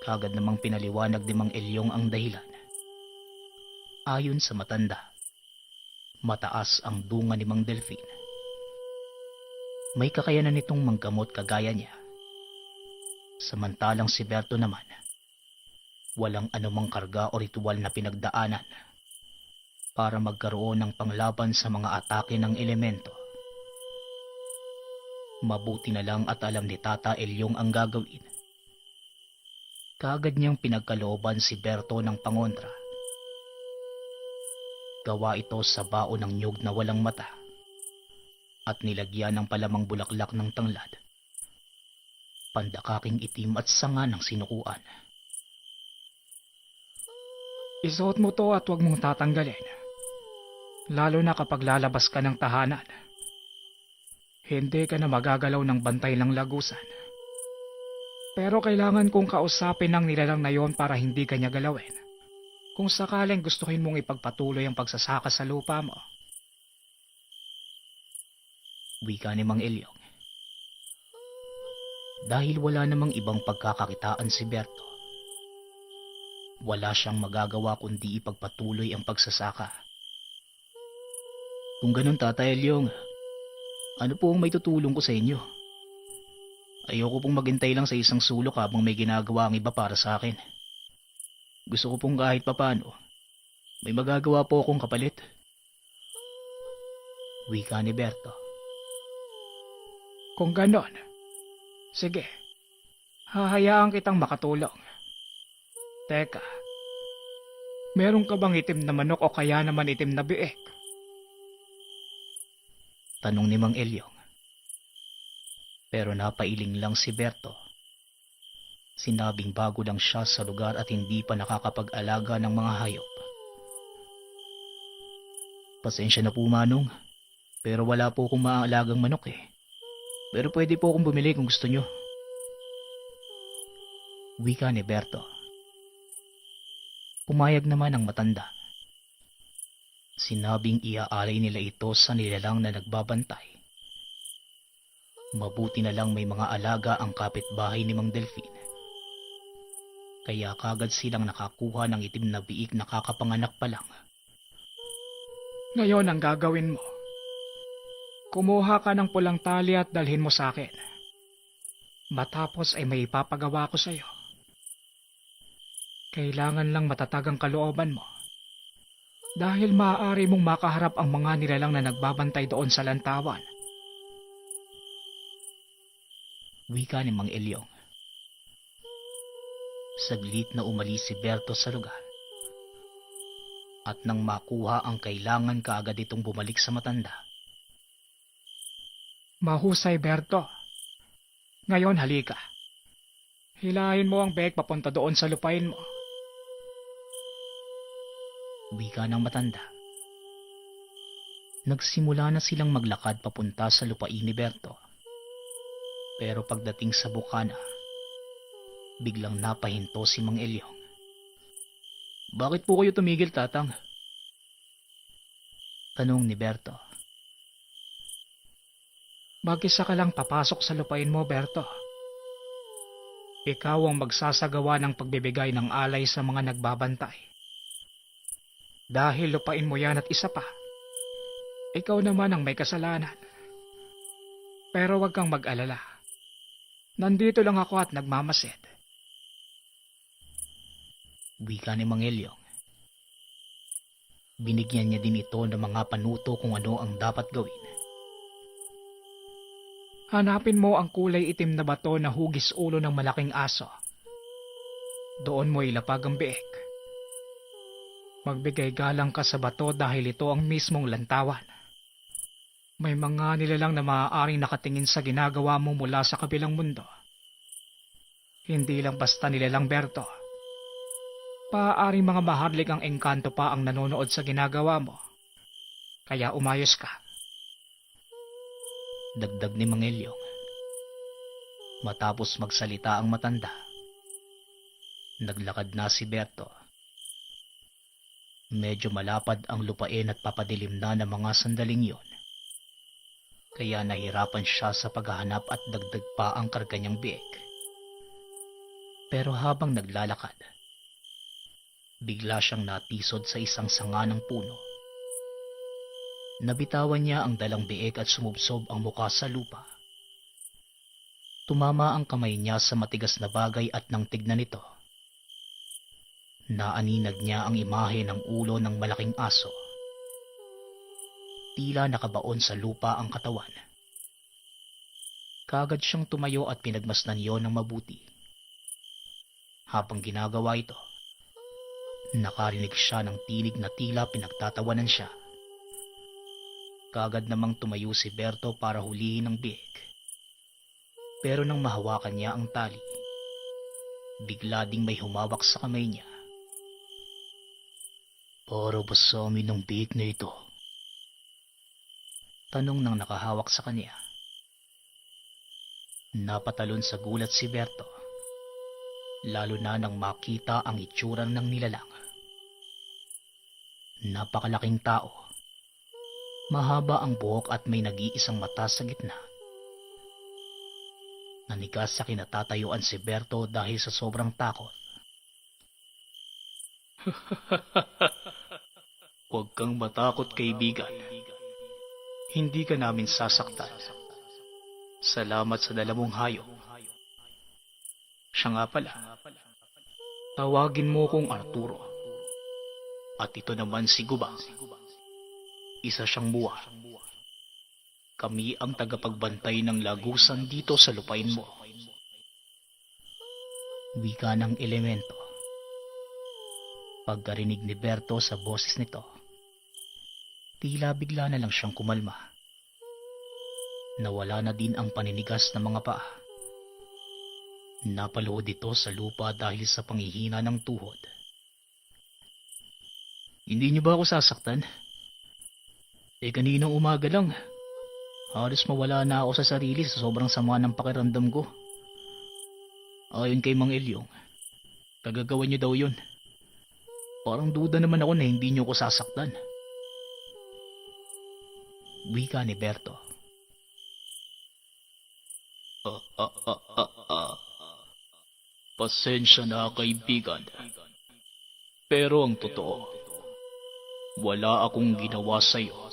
B: Kagad namang pinaliwanag ni Mang Elyong ang dahilan. Ayon sa matanda, mataas ang dunga ni Mang Delfin. May kakayanan nitong manggamot kagaya niya. Samantalang si Berto naman, walang anumang karga o ritual na pinagdaanan para magkaroon ng panglaban sa mga atake ng elemento. Mabuti na lang at alam ni Tata Elyong ang gagawin. Kaagad niyang pinagkalooban si Berto ng pangontra. Gawa ito sa baon ng nyug na walang mata at nilagyan ng palamang bulaklak ng tanglad, pandakaking itim at sanga ng sinukuan.
C: Isuot mo to at huwag mong tatanggalin. Lalo na kapag lalabas ka ng tahanan. Hindi ka na magagalaw ng bantay ng lagusan. Pero kailangan kong kausapin ng nilalang na yon para hindi ka niya galawin. Kung sakaling gustuhin mong ipagpatuloy ang pagsasaka sa lupa mo.
B: Wika ni Mang Elyong. Dahil wala namang ibang pagkakakitaan si Berto, wala siyang magagawa kundi ipagpatuloy ang pagsasaka. Kung ganun, Tatay Elyong, ano po ang may tutulong ko sa inyo? Ayoko pong maghintay lang sa isang sulok habang may ginagawa ang iba para sa akin. Gusto ko pong kahit papano, may magagawa po akong kapalit. Wika ni Berto.
C: Kung ganon, sige, hahayaan kitang makatulong. Teka, meron ka bang itim na manok o kaya naman itim na biik?
B: Tanong ni Mang Elyong. Pero napailing lang si Berto. Sinabing bago lang siya sa lugar at hindi pa nakakapag-alaga ng mga hayop. Pasensya na po, Manong, pero wala po akong maaalagang manok Pero pwede po akong bumili kung gusto nyo. Wika ni Berto. Pumayag naman ang matanda. Sinabing iaalay nila ito sa nilalang na nagbabantay. Mabuti na lang may mga alaga ang kapitbahay ni Mang Delfin. Kaya kagad silang nakakuha ng itim na biik na kakapanganak pa lang.
C: Ngayon ang gagawin mo. Kumuha ka ng pulang tali at dalhin mo sa akin. Matapos ay may ipapagawa ko sa iyo. Kailangan lang matatag ang kalooban mo. Dahil maaari mong makaharap ang mga nilalang na nagbabantay doon sa lantawan.
B: Wika ni Mang Elyong. Saglit na umalis si Berto sa lugar. At nang makuha ang kailangan, kaagad itong bumalik sa matanda.
C: Mahusay, Berto. Ngayon halika. Hilahin mo ang bag papunta doon sa lupain mo.
B: Wika ng matanda. Nagsimula na silang maglakad papunta sa lupain ni Berto. Pero pagdating sa bukana, biglang napahinto si Mang Elyong. Bakit po kayo tumigil, Tatang? Tanong ni Berto.
C: Mag-isa ka lang papasok sa lupain mo, Berto. Ikaw ang magsasagawa ng pagbibigay ng alay sa mga nagbabantay. Dahil lupain mo yan at isa pa, ikaw naman ang may kasalanan. Pero wag kang mag-alala. Nandito lang ako at nagmamasid.
B: Wika ni Mang Elyong. Binigyan niya din ito ng mga panuto kung ano ang dapat gawin.
C: Hanapin mo ang kulay itim na bato na hugis ulo ng malaking aso. Doon mo ilapag ang biik. Magbigay galang ka sa bato dahil ito ang mismong lantawan. May mga nilalang na maaaring nakatingin sa ginagawa mo mula sa kabilang mundo. Hindi lang basta nilalang, Berto. Paaaring mga maharlik ang engkanto pa ang nanonood sa ginagawa mo.
D: Kaya umayos ka.
B: Dagdag ni Mang Elyong. Matapos magsalita ang matanda, naglakad na si Berto. Medyo malapad ang lupain at papadilim na ng mga sandaling yon. Kaya nahirapan siya sa paghahanap at dagdag pa ang karga niyang biik. Pero habang naglalakad, bigla siyang natisod sa isang sanga ng puno. Nabitawan niya ang dalang biik at sumubsob ang muka sa lupa. Tumama ang kamay niya sa matigas na bagay at nang tignan ito, naaninag niya ang imahe ng ulo ng malaking aso. Tila nakabaon sa lupa ang katawan. Kaagad siyang tumayo at pinagmasdan yon ng mabuti. Habang ginagawa ito, nakarinig siya ng tinig na tila pinagtatawanan siya. Kaagad namang tumayo si Berto para hulihin ang biik. Pero nang mahawakan niya ang tali, bigla ding may humawak sa kamay niya. Para ba sa amin ang biik na ito? Tanong ng nakahawak sa kanya. Napatalon sa gulat si Berto, lalo na nang makita ang itsura ng nilalang. Napakalaking tao. Mahaba ang buhok at may nag-iisang mata sa gitna. Nanigas sa kinatatayuan si Berto dahil sa sobrang takot. Huwag kang matakot, kaibigan. Hindi ka namin sasaktan. Salamat sa dala mong hayop. Siya nga pala, tawagin mo kong Arturo. At ito naman si Gubang. Isa siyang muwa. Kami ang tagapagbantay ng lagusan dito sa lupain mo. Wika ng elemento. Pagkarinig ni Berto sa boses nito, tila bigla na lang siyang kumalma. Nawala na din ang paninigas ng mga paa. Napaluhod ito sa lupa dahil sa panghihina ng tuhod. Hindi niyo ba ako sasaktan? Kaninang umaga lang, halos mawala na ako sa sarili sa sobrang sama ng pakiramdam ko. Ayon kay Mang Elyong, kagagawa niyo daw yun. Parang duda naman ako na hindi niyo ko sasaktan. Wika ni Berto. Pasensya na, kaibigan. Pero ang totoo, wala akong ginawa sa'yo.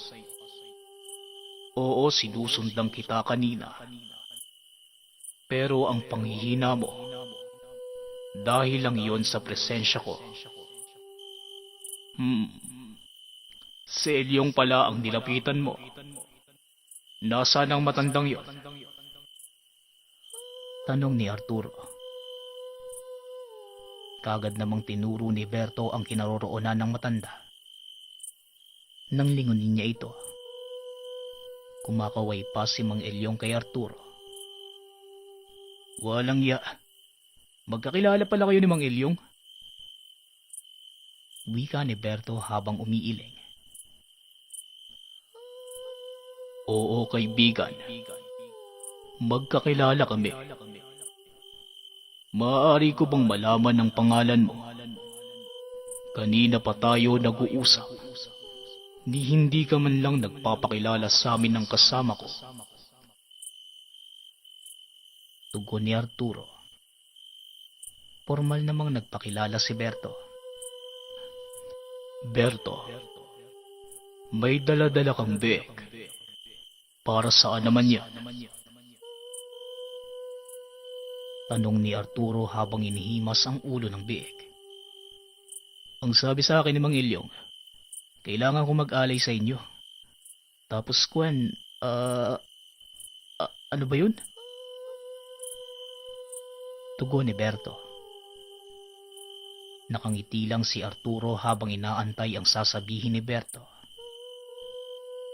B: Oo, sinusundan kita kanina. Pero ang panghihina mo, dahil lang yon sa presensya ko. Si Elyong pala ang nilapitan mo. Nasaan ang matandang yon? Tanong ni Arturo. Kagad namang tinuro ni Berto ang kinaroroonan ng matanda. Nang lingunin niya ito, kumakaway pa si Mang Elyong kay Arturo. Walang ya. Magkakilala pala kayo ni Mang Elyong? Wika ni Berto habang umiiling. Oo, kaibigan. Magkakilala kami. Maaari ko bang malaman ang pangalan mo? Kanina pa tayo nag-uusap. Hindi ka man lang nagpapakilala sa amin ng kasama ko. Tugon ni Arturo. Formal namang nagpakilala si Berto. Berto, may dala-dala kang bag. Para saan naman yan? Tanong ni Arturo habang inihimas ang ulo ng biik. Ang sabi sa akin ni Mang Elyong, kailangan ko mag-alay sa inyo. Tapos Kwan, ano ba yun? Tugon ni Berto. Nakangiti lang si Arturo habang inaantay ang sasabihin ni Berto.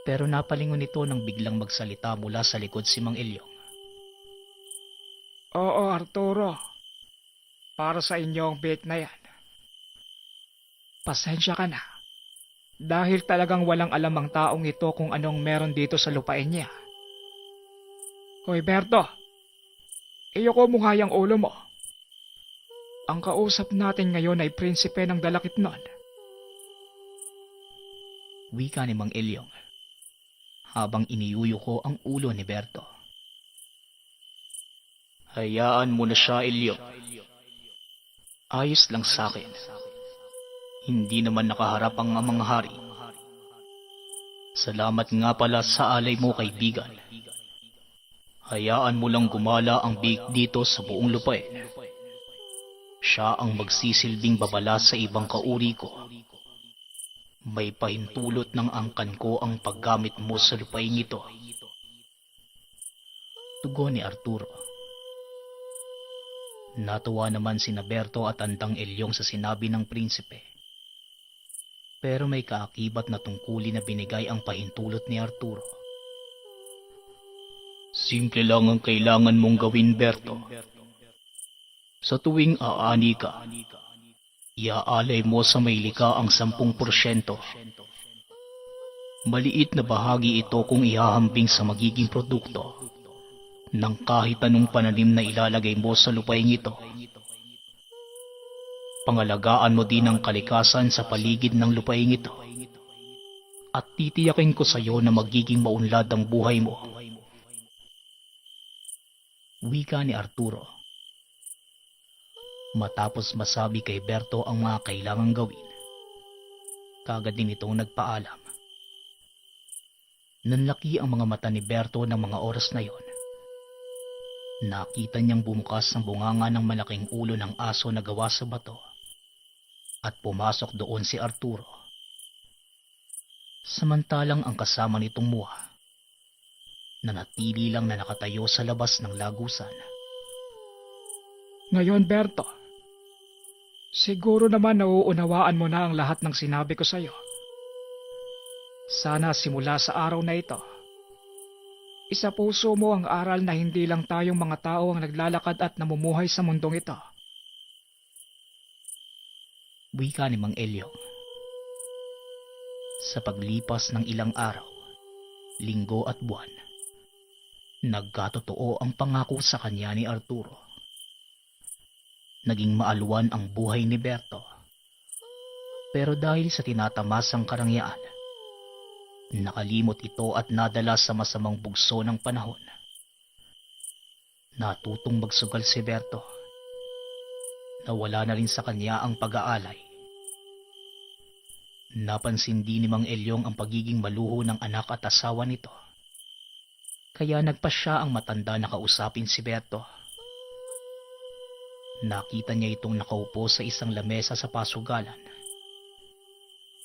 B: Pero napalingon ito nang biglang magsalita mula sa likod si Mang Elyong.
C: Oo, Arturo. Para sa inyo ang bait na yan. Pasensya ka na. Dahil talagang walang alam ang taong ito kung anong meron dito sa lupain niya. Hoy Berto, iyoko mo nga yung ulo mo. Ang kausap natin ngayon ay prinsipe ng Dalakitnon.
B: Wika ni Mang Elyong habang iniyuyo ko ang ulo ni Berto. Hayaan mo na siya, Elyong. Ayos lang sa akin. Hindi naman nakaharap ang mga hari. Salamat nga pala sa alay mo, kaibigan. Hayaan mo lang gumala ang biik dito sa buong lupain. Siya ang magsisilbing babala sa ibang kauri ko. May pahintulot ng angkan ko ang paggamit mo sa lupain ito. Tugon ni Arturo. Natuwa naman si Berto at Tandang Elyong sa sinabi ng prinsipe. Pero may kaakibat na tungkulin na binigay ang pahintulot ni Arturo. Simple lang ang kailangan mong gawin, Berto. Sa tuwing aani ka, iaalay mo sa may lika ang 10%. Maliit na bahagi ito kung ihahambing sa magiging produkto ng kahit anong pananim na ilalagay mo sa lupain ito. Pangalagaan mo din ang kalikasan sa paligid ng lupain ito. At titiyakin ko sa iyo na magiging maunlad ang buhay mo. Wika ni Arturo. Matapos masabi kay Berto ang mga kailangang gawin, kagad din itong nagpaalam. Nanlaki ang mga mata ni Berto ng mga oras na yon. Nakita niyang bumukas ang bunganga ng malaking ulo ng aso na gawa sa bato at pumasok doon si Arturo. Samantalang ang kasama nitong Muha, nanatili lang na nakatayo sa labas ng lagusan.
C: Ngayon Berto, siguro naman nauunawaan mo na ang lahat ng sinabi ko sa iyo. Sana simula sa araw na ito, isa puso mo ang aral na hindi lang tayong mga tao ang naglalakad at namumuhay sa mundong ito.
B: Wika ni Mang Elyong. Sa paglipas ng ilang araw, linggo at buwan, nagkatotoo ang pangako sa kanya ni Arturo. Naging maalwan ang buhay ni Berto. Pero dahil sa tinatamasang karangyaan, nakalimot ito at nadala sa masamang bugso ng panahon. Natutong magsugal si Berto. Nawala na rin sa kanya ang pag-aalay. Napansin din ni Mang Elyong ang pagiging maluho ng anak at asawa nito. Kaya nagpa siya ang matanda na kausapin si Berto. Nakita niya itong nakaupo sa isang lamesa sa pasugalan.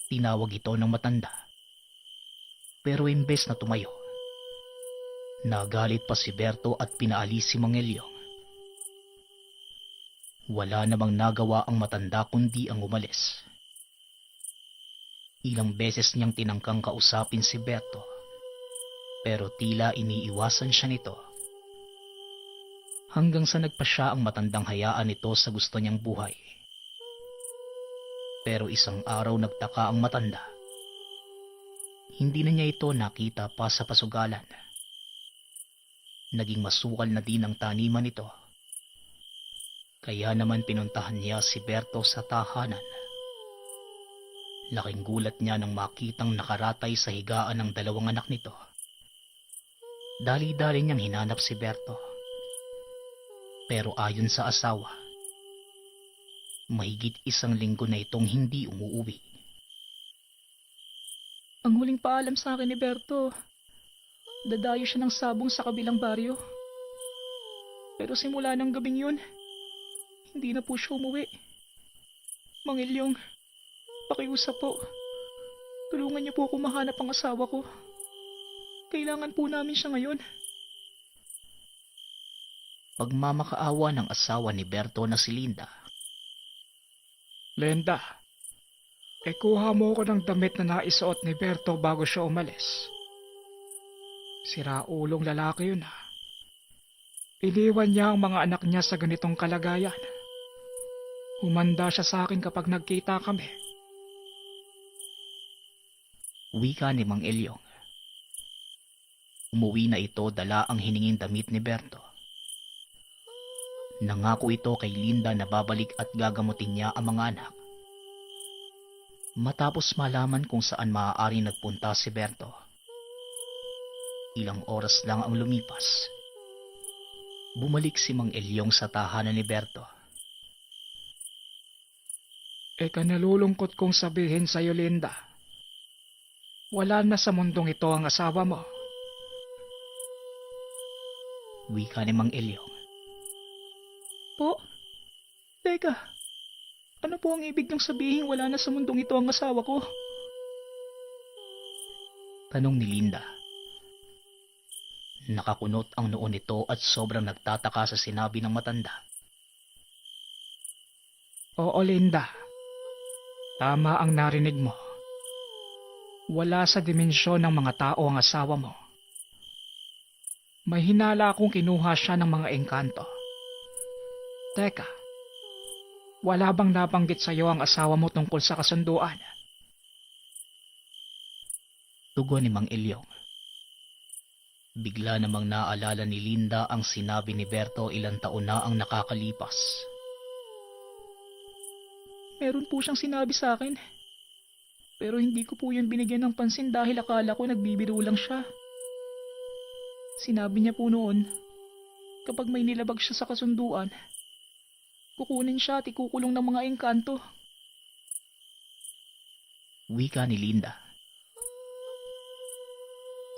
B: Tinawag ito ng matanda. Pero imbes na tumayo, nagalit pa si Berto at pinaalis si Mang Elyong. Wala namang nagawa ang matanda kundi ang umalis. Ilang beses niyang tinangkang kausapin si Berto, pero tila iniiwasan siya nito. Hanggang sa nagpa siya ang matandang hayaan nito sa gusto niyang buhay. Pero isang araw nagtaka ang matanda. Hindi na niya ito nakita pa sa pasugalan. Naging masukal na din ang taniman nito. Kaya naman pinuntahan niya si Berto sa tahanan. Laking gulat niya nang makitang nakaratay sa higaan ng dalawang anak nito. Dali-dali niyang hinanap si Berto. Pero ayon sa asawa, mahigit 1 linggo na itong hindi umuuwi.
C: Ang huling paalam sa akin ni Berto, dadayo siya ng sabong sa kabilang baryo. Pero simula ng gabing yun, hindi na po siya umuwi. Mang Elyong, pakiusap po. Tulungan niyo po ako mahanap ang asawa ko. Kailangan po namin siya ngayon.
B: Pagmamakaawa ng asawa ni Berto na si Linda.
C: Linda, kuha mo ko ng damit na naisuot ni Berto bago siya umalis. Siraulong lalaki yun ha. Iniwan niya ang mga anak niya sa ganitong kalagayan. Humanda siya sa akin kapag nagkita kami.
B: Wika ni Mang Elyong. Umuwi na ito dala ang hiningin damit ni Berto. Nangako ito kay Linda na babalik at gagamutin niya ang mga anak. Matapos malaman kung saan maaari nagpunta si Berto, ilang oras lang ang lumipas. Bumalik si Mang Elyong sa tahanan ni Berto.
C: Nalulungkot kong sabihin sa'yo, Linda. Wala na sa mundong ito ang asawa mo.
B: Wika ni Mang Elyong.
C: Po? Teka, ano po ang ibig niyong sabihin wala na sa mundong ito ang asawa ko?
B: Tanong ni Linda. Nakakunot ang noo nito at sobrang nagtataka sa sinabi ng matanda.
C: Oo, Linda. Tama ang narinig mo. Wala sa dimensyon ng mga tao ang asawa mo. May hinala akong kinuha siya ng mga engkanto. Teka, wala bang nabanggit sa iyo ang asawa mo tungkol sa kasunduan?
B: Tugon ni Mang Elyong. Bigla namang naalala ni Linda ang sinabi ni Berto ilang taon na ang nakakalipas.
C: Meron po siyang sinabi sa akin. Pero hindi ko po yun binigyan ng pansin dahil akala ko nagbibiro lang siya. Sinabi niya po noon, kapag may nilabag siya sa kasunduan, kukunin siya at ikukulong ng mga engkanto.
B: Wika ni Linda.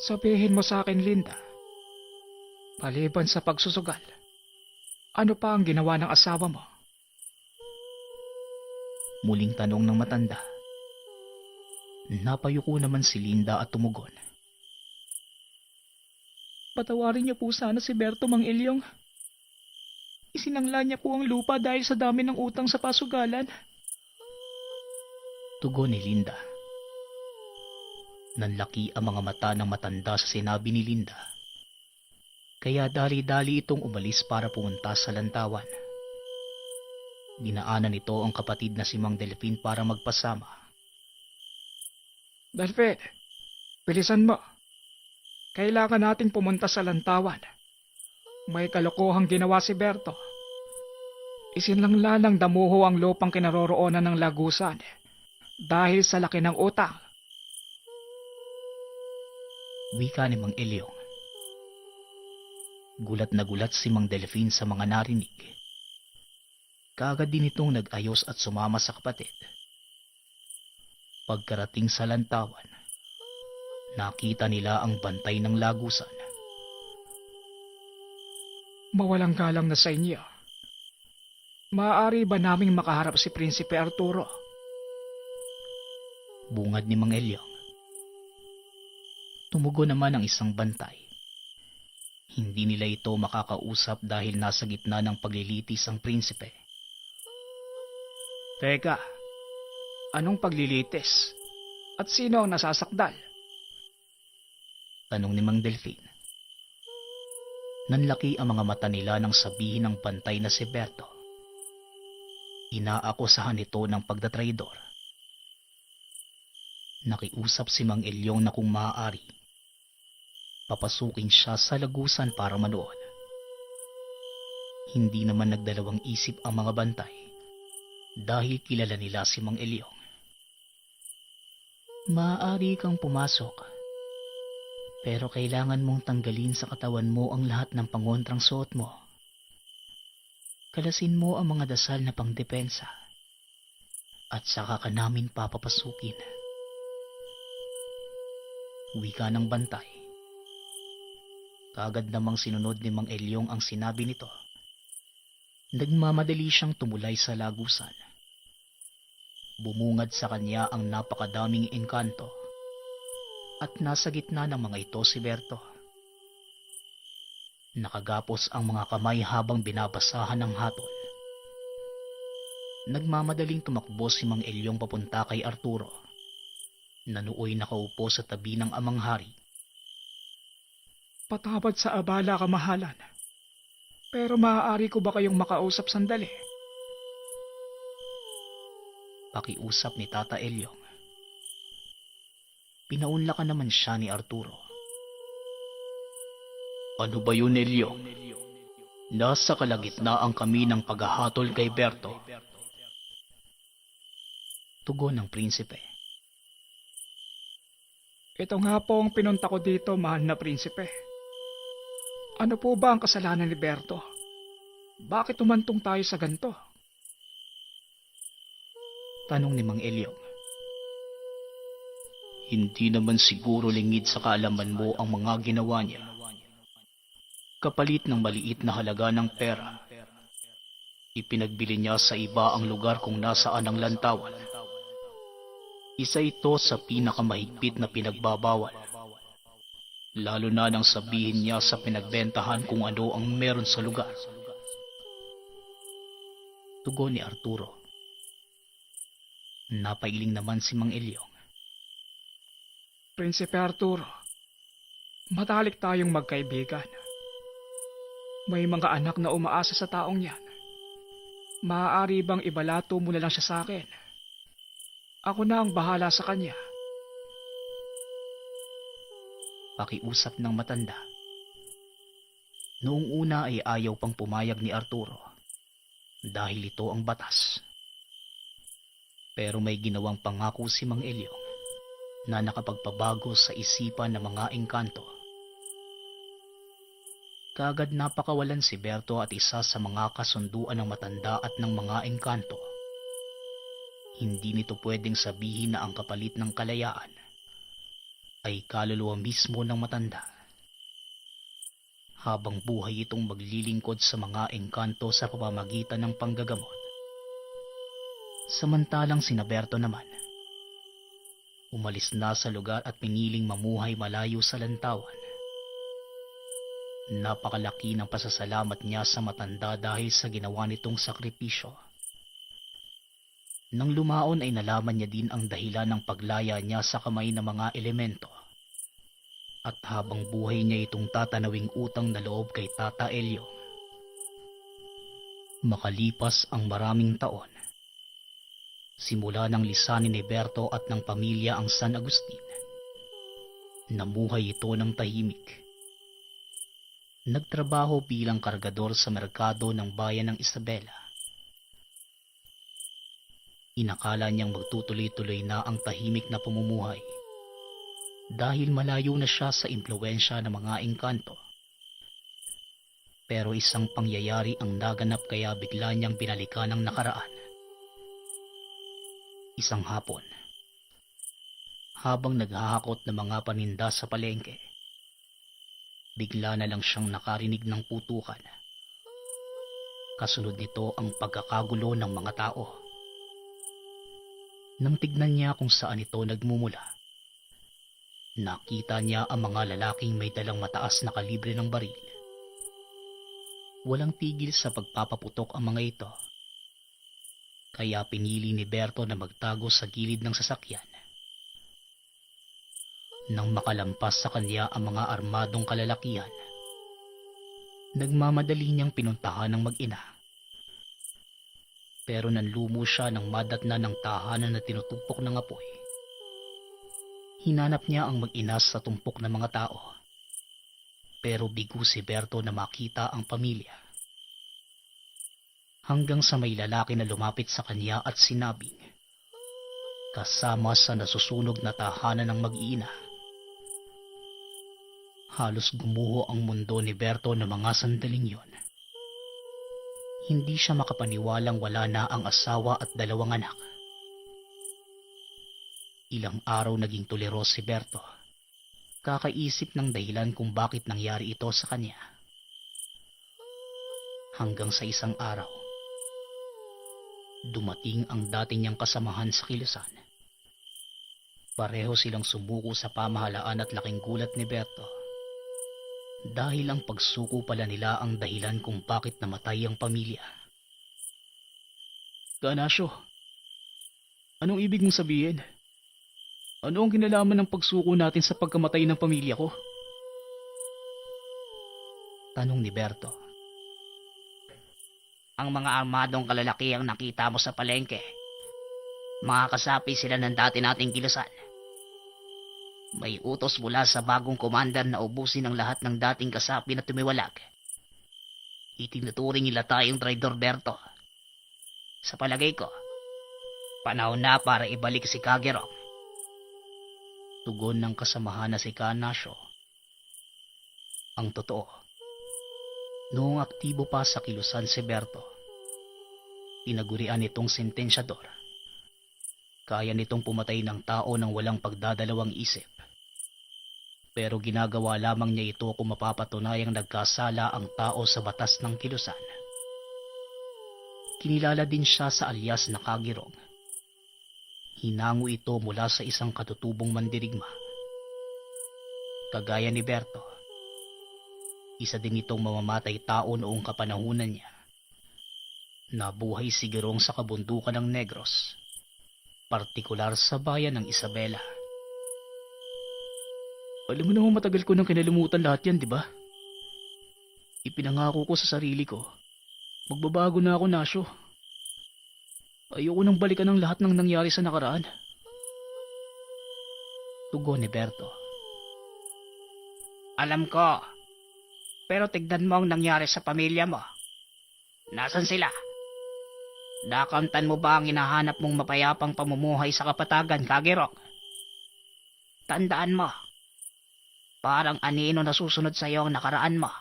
C: Sabihin mo sa akin, Linda, paliban sa pagsusugal, ano pa ang ginawa ng asawa mo?
B: Muling tanong ng matanda. Napayuko naman si Linda at tumugon.
C: Patawarin niyo po sana si Berto, Mang Elyong. Isinangla niya po ang lupa dahil sa dami ng utang sa pasugalan.
B: Tugon ni Linda. Nanlaki ang mga mata ng matanda sa sinabi ni Linda. Kaya dali-dali itong umalis para pumunta sa lantawan. Dinaanan nito ang kapatid na si Mang Delfin para magpasama.
C: Delfin, bilisan mo. Kailangan nating pumunta sa lantawan. May kalokohang ginawa si Berto. Isinangla ng damuho ang lupang kinaroroonan ng Lagusan dahil sa laki ng utang.
B: Wika ni Mang Elyong. Gulat na gulat si Mang Delfin sa mga narinig. Kaagad din itong nag-ayos at sumama sa kapatid. Pagkarating sa lantawan, nakita nila ang bantay ng Lagusan.
C: Mawalang galang na sa inyo. Maaari ba naming makaharap si Prinsipe Arturo?
B: Bungad ni Mang Elyong. Tumugon naman ang isang bantay. Hindi nila ito makakausap dahil nasa gitna ng paglilitis ang prinsipe.
C: Teka, anong paglilitis? At sino ang nasasakdal?
B: Tanong ni Mang Delfin. Nanlaki ang mga mata nila nang sabihin ng bantay na si Berto. Inaakusahan ito ng pagdatraidor. Nakiusap si Mang Elyong na kung maaari, papasukin siya sa Lagusan para manood. Hindi naman nagdalawang isip ang mga bantay dahil kilala nila si Mang Elyong. Maaari kang pumasok, pero kailangan mong tanggalin sa katawan mo ang lahat ng pangontrang suot mo. Kalasin mo ang mga dasal na pangdepensa at saka ka namin papapasukin. Wika ng bantay. Kaagad namang sinunod ni Mang Elyong ang sinabi nito. Nagmamadali siyang tumulay sa Lagusan. Bumungad sa kanya ang napakadaming engkanto at nasa gitna ng mga ito si Berto. Nakagapos ang mga kamay habang binabasahan ng hatol. Nagmamadaling tumakbo si Mang Elyong papunta kay Arturo, na nooy nakaupo sa tabi ng amang hari.
C: Patawad sa abala, kamahalan. Pero maaari ko ba kayong makausap sandali?
B: Pakiusap ni Tata Elyong. Pinaunlakan naman siya ni Arturo. Ano ba yun, Elio? Nasa kalagitnaan kami ng paghahatol kay Berto. Tugon ng prinsipe.
C: Ito nga po ang pinunta ko dito, mahal na prinsipe. Ano po ba ang kasalanan ni Berto? Bakit umantong tayo sa ganito?
B: Tanong ni Mang Elyong. Hindi naman siguro lingid sa kaalaman mo ang mga ginawa niya. Kapalit ng maliit na halaga ng pera, ipinagbili niya sa iba ang lugar kung nasaan ang lantawan. Isa ito sa pinakamahigpit na pinagbabawal, lalo na nang sabihin niya sa pinagbentahan kung ano ang meron sa lugar. Tugon ni Arturo. Napailing naman si Mang Elyong.
C: Prinsipe Arturo, matalik tayong magkaibigan. May mga anak na umaasa sa taong yan. Maaari bang ibalato mo na lang siya sa akin? Ako na ang bahala sa kanya.
B: Pakiusap ng matanda. Noong una ay ayaw pang pumayag ni Arturo dahil ito ang batas. Pero may ginawang pangako si Mang Elyong na nakapagpabago sa isipan ng mga engkanto. Kaagad napakawalan si Berto at isa sa mga kasunduan ng matanda at ng mga engkanto. Hindi nito pwedeng sabihin na ang kapalit ng kalayaan ay kaluluwa mismo ng matanda. Habang buhay itong maglilingkod sa mga engkanto sa pamamagitan ng panggagamot. Samantalang sina Berto naman, umalis na sa lugar at piniling mamuhay malayo sa lantawan. Napakalaki ng pasasalamat niya sa matanda dahil sa ginawa nitong sakripisyo. Nang lumaon ay nalaman niya din ang dahilan ng paglaya niya sa kamay ng mga elemento. At habang buhay niya itong tatanawing utang na loob kay Tata Elio. Makalipas ang maraming taon, simula ng lisanin ni Berto at ng pamilya ang San Agustin, namuhay ito ng tahimik. Nagtrabaho bilang kargador sa merkado ng bayan ng Isabela. Inakala niyang magtutuloy-tuloy na ang tahimik na pamumuhay dahil malayo na siya sa impluwensya ng mga engkanto. Pero isang pangyayari ang naganap kaya bigla niyang binalikan ang nakaraan. Isang hapon, habang naghahakot ng mga paninda sa palengke, bigla na lang siyang nakarinig ng putukan. Kasunod nito ang pagkakagulo ng mga tao. Nang tignan niya kung saan ito nagmumula, nakita niya ang mga lalaking may dalang mataas na kalibre ng baril. Walang tigil sa pagpapaputok ang mga ito. Kaya pinili ni Berto na magtago sa gilid ng sasakyan. Nang makalampas sa kanya ang mga armadong kalalakihan, nagmamadali niyang pinuntahan ng mag-ina. Pero nanlumo siya nang madatna ng tahanan na tinutupok ng apoy. Hinanap niya ang mag-ina sa tumpok ng mga tao. Pero bigo si Berto na makita ang pamilya. Hanggang sa may lalaki na lumapit sa kanya at sinabing, kasama sa nasusunog na tahanan ng mag-iina. Halos gumuho ang mundo ni Berto ng mga sandaling yon. Hindi siya makapaniwalang wala na ang asawa at dalawang anak. Ilang araw naging tuleros si Berto. Kakaisip ng dahilan kung bakit nangyari ito sa kanya. Hanggang sa isang araw, dumating ang dati niyang kasamahan sa kilusan. Pareho silang sumuko sa pamahalaan at laking gulat ni Berto. Dahil ang pagsuko pala nila ang dahilan kung bakit namatay ang pamilya.
C: Ganasyo, anong ibig mong sabihin? Ano ang kinalaman ng pagsuko natin sa pagkamatay ng pamilya ko?
B: Tanong ni Berto.
D: Ang mga armadong kalalaki ang nakita mo sa palengke. Mga kasapi sila ng dati nating kilusan.
B: May utos mula sa bagong commander na ubusin ang lahat ng dating kasapi na tumiwalag. Itinuturing nila tayong Traidor Berto. Sa palagay ko, panahon na para ibalik si Kagerong. Tugon ng kasamahan na si Kanasyo. Ang totoo, noong aktibo pa sa kilusan si Berto, tinagurian nitong sentensyador. Kaya nitong pumatay ng tao ng walang pagdadalawang isip. Pero ginagawa lamang niya ito kung mapapatunayang nagkasala ang tao sa batas ng kilusan. Kinilala din siya sa alias na Kagirong. Hinango ito mula sa isang katutubong mandirigma. Kagaya ni Berto, isa din itong mamamatay tao noong kapanahunan niya. Nabuhay si Girong sa kabundukan ng Negros, partikular sa bayan ng Isabela.
C: Alam mo naman matagal ko nang kinalimutan lahat yan, di ba? Ipinangako ko sa sarili ko, magbabago na ako, Nasyo. Ayoko nang balikan ang lahat ng nangyari sa nakaraan.
B: Tugon ni Berto. Alam ko, pero tignan mo ang nangyari sa pamilya mo. Nasaan sila? Nakamtan mo ba ang hinahanap mong mapayapang pamumuhay sa kapatagan, Kagirong? Tandaan mo, parang anino na susunod sa iyo ang nakaraan mo.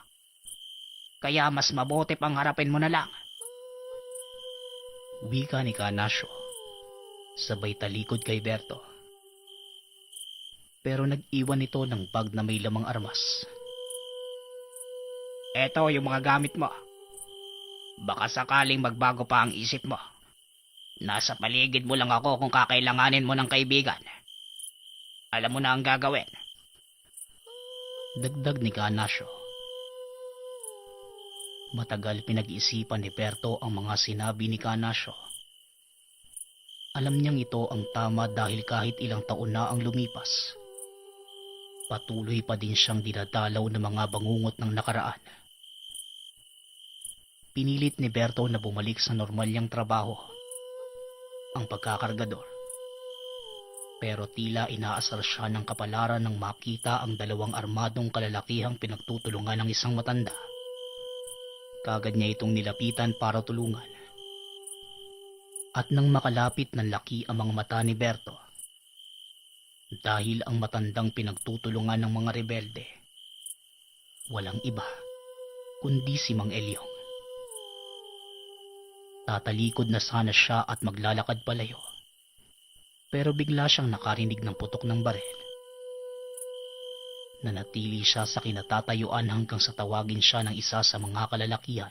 B: Kaya mas mabuti pang harapin mo na lang. Wika ni Kanasyo, sabay talikod kay Berto. Pero nag-iwan ito ng bag na may lamang armas. Eto yung mga gamit mo. Baka sakaling magbago pa ang isip mo. Nasa paligid mo lang ako kung kakailanganin mo ng kaibigan. Alam mo na ang gagawin. Dagdag ni Kanasyo. Matagal pinag-iisipan ni Berto ang mga sinabi ni Kanasyo. Alam niyang ito ang tama dahil kahit ilang taon na ang lumipas, patuloy pa din siyang dinadalaw ng mga bangungot ng nakaraan. Pinilit ni Berto na bumalik sa normal niyang trabaho, ang pagkakargador. Pero tila inaasar siya ng kapalaran nang makita ang dalawang armadong kalalakihang pinagtutulungan ng isang matanda. Kagad niya itong nilapitan para tulungan. At nang makalapit ng laki ang mga mata ni Berto, dahil ang matandang pinagtutulungan ng mga rebelde, walang iba kundi si Mang Elyong. Tatalikod na sana siya at maglalakad palayo, pero bigla siyang nakarinig ng putok ng baril. Nanatili siya sa kinatatayuan hanggang sa tawagin siya ng isa sa mga kalalakihan.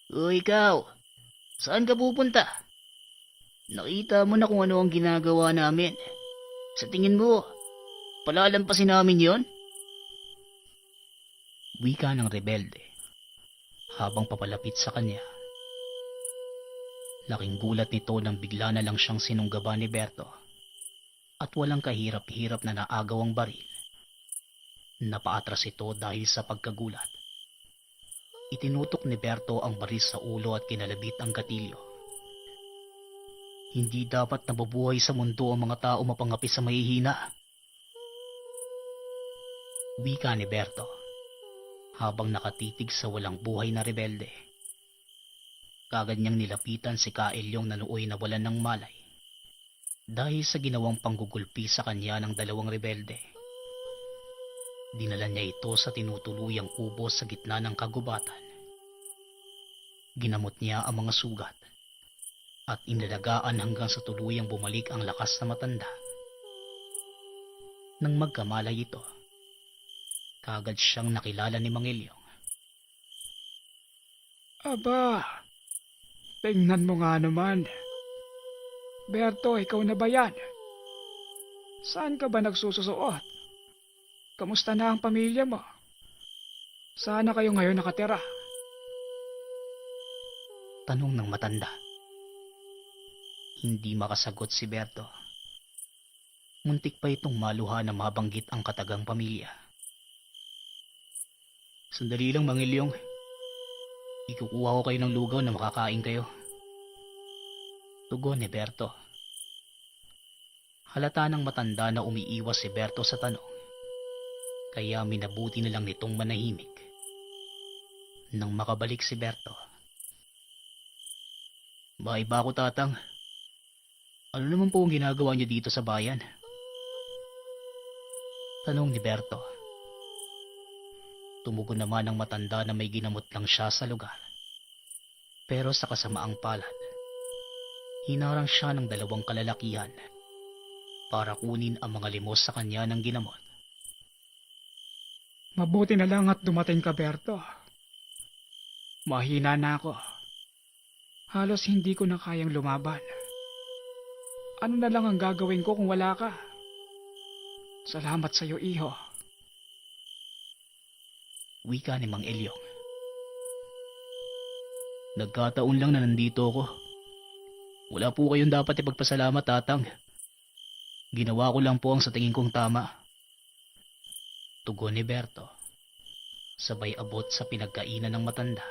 B: O ikaw, saan ka pupunta? Nakita mo na kung ano ang ginagawa namin. Sa tingin mo, palalampasin namin yon? Wika ng rebelde, habang papalapit sa kanya. Laking gulat nito nang bigla na lang siyang sinunggaban ni Berto. At walang kahirap-hirap na naagaw ang baril. Napaatras ito dahil sa pagkagulat. Itinutok ni Berto ang baril sa ulo at kinalabit ang gatilyo. Hindi dapat nabubuhay sa mundo ang mga tao mapangapi sa mahihina. Wika ni Berto, habang nakatitig sa walang buhay na rebelde. Kagad niyang nilapitan si Kaelyong na nooy nawalan ng malay dahil sa ginawang panggugulpi sa kanya ng dalawang rebelde. Dinala niya ito sa tinutuluyang kubo sa gitna ng kagubatan. Ginamot niya ang mga sugat at inalagaan hanggang sa tuluyang bumalik ang lakas na matanda. Nang magkamalay ito, kagad siyang nakilala ni Mang Elyong.
C: Aba, tingnan mo nga naman. Berto, ikaw na ba yan? Saan ka ba nagsususuot? Kamusta na ang pamilya mo? Sana kayo ngayon nakatira?
B: Tanong ng matanda. Hindi makasagot si Berto. Muntik pa itong maluha na mabanggit ang katagang pamilya. Sandali lang, Mang Elyong. Ikukuha ko kayo ng lugaw na makakain kayo. Tugon ni Berto. Halata ng matanda na umiiwas si Berto sa tanong, kaya minabuti na lang nitong manahimik. Nang makabalik si Berto, "Bahay ba ako, Tatang? Ano naman po ang ginagawa niyo dito sa bayan?" Tanong ni Berto. Tumugon naman ang matanda na may ginamot lang siya sa lugar. Pero sa kasamaang palad, hinarang siya ng dalawang kalalakihan para kunin ang mga limos sa kanya ng ginamot.
C: Mabuti na lang at dumating ka, Berto. Mahina na ako. Halos hindi ko na kayang lumaban. Ano na lang ang gagawin ko kung wala ka? Salamat sa iyo, iho.
B: Wika ni Mang Elyong. Nagkataon lang na nandito ako. Wala po kayong dapat ipagpasalamat, Tatang. Ginawa ko lang po ang sa tingin kong tama. Tugon ni Berto, sabay abot sa pinagkainan ng matanda.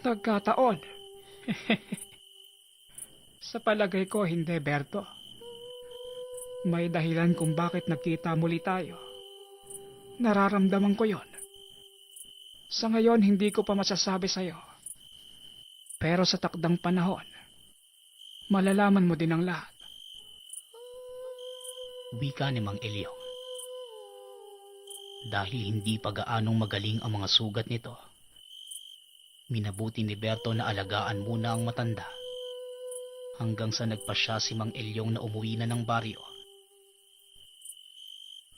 C: Nagkataon. Sa palagay ko, hindi, Berto. May dahilan kung bakit nagkita muli tayo. Nararamdaman ko yon. Sa ngayon, hindi ko pa masasabi sa'yo. Pero sa takdang panahon, malalaman mo din ang lahat.
B: Wika ni Mang Elyong. Dahil hindi pa gaanong magaling ang mga sugat nito, minabuti ni Berto na alagaan muna ang matanda hanggang sa nagpasya si Mang Elyong na umuwi na ng baryo.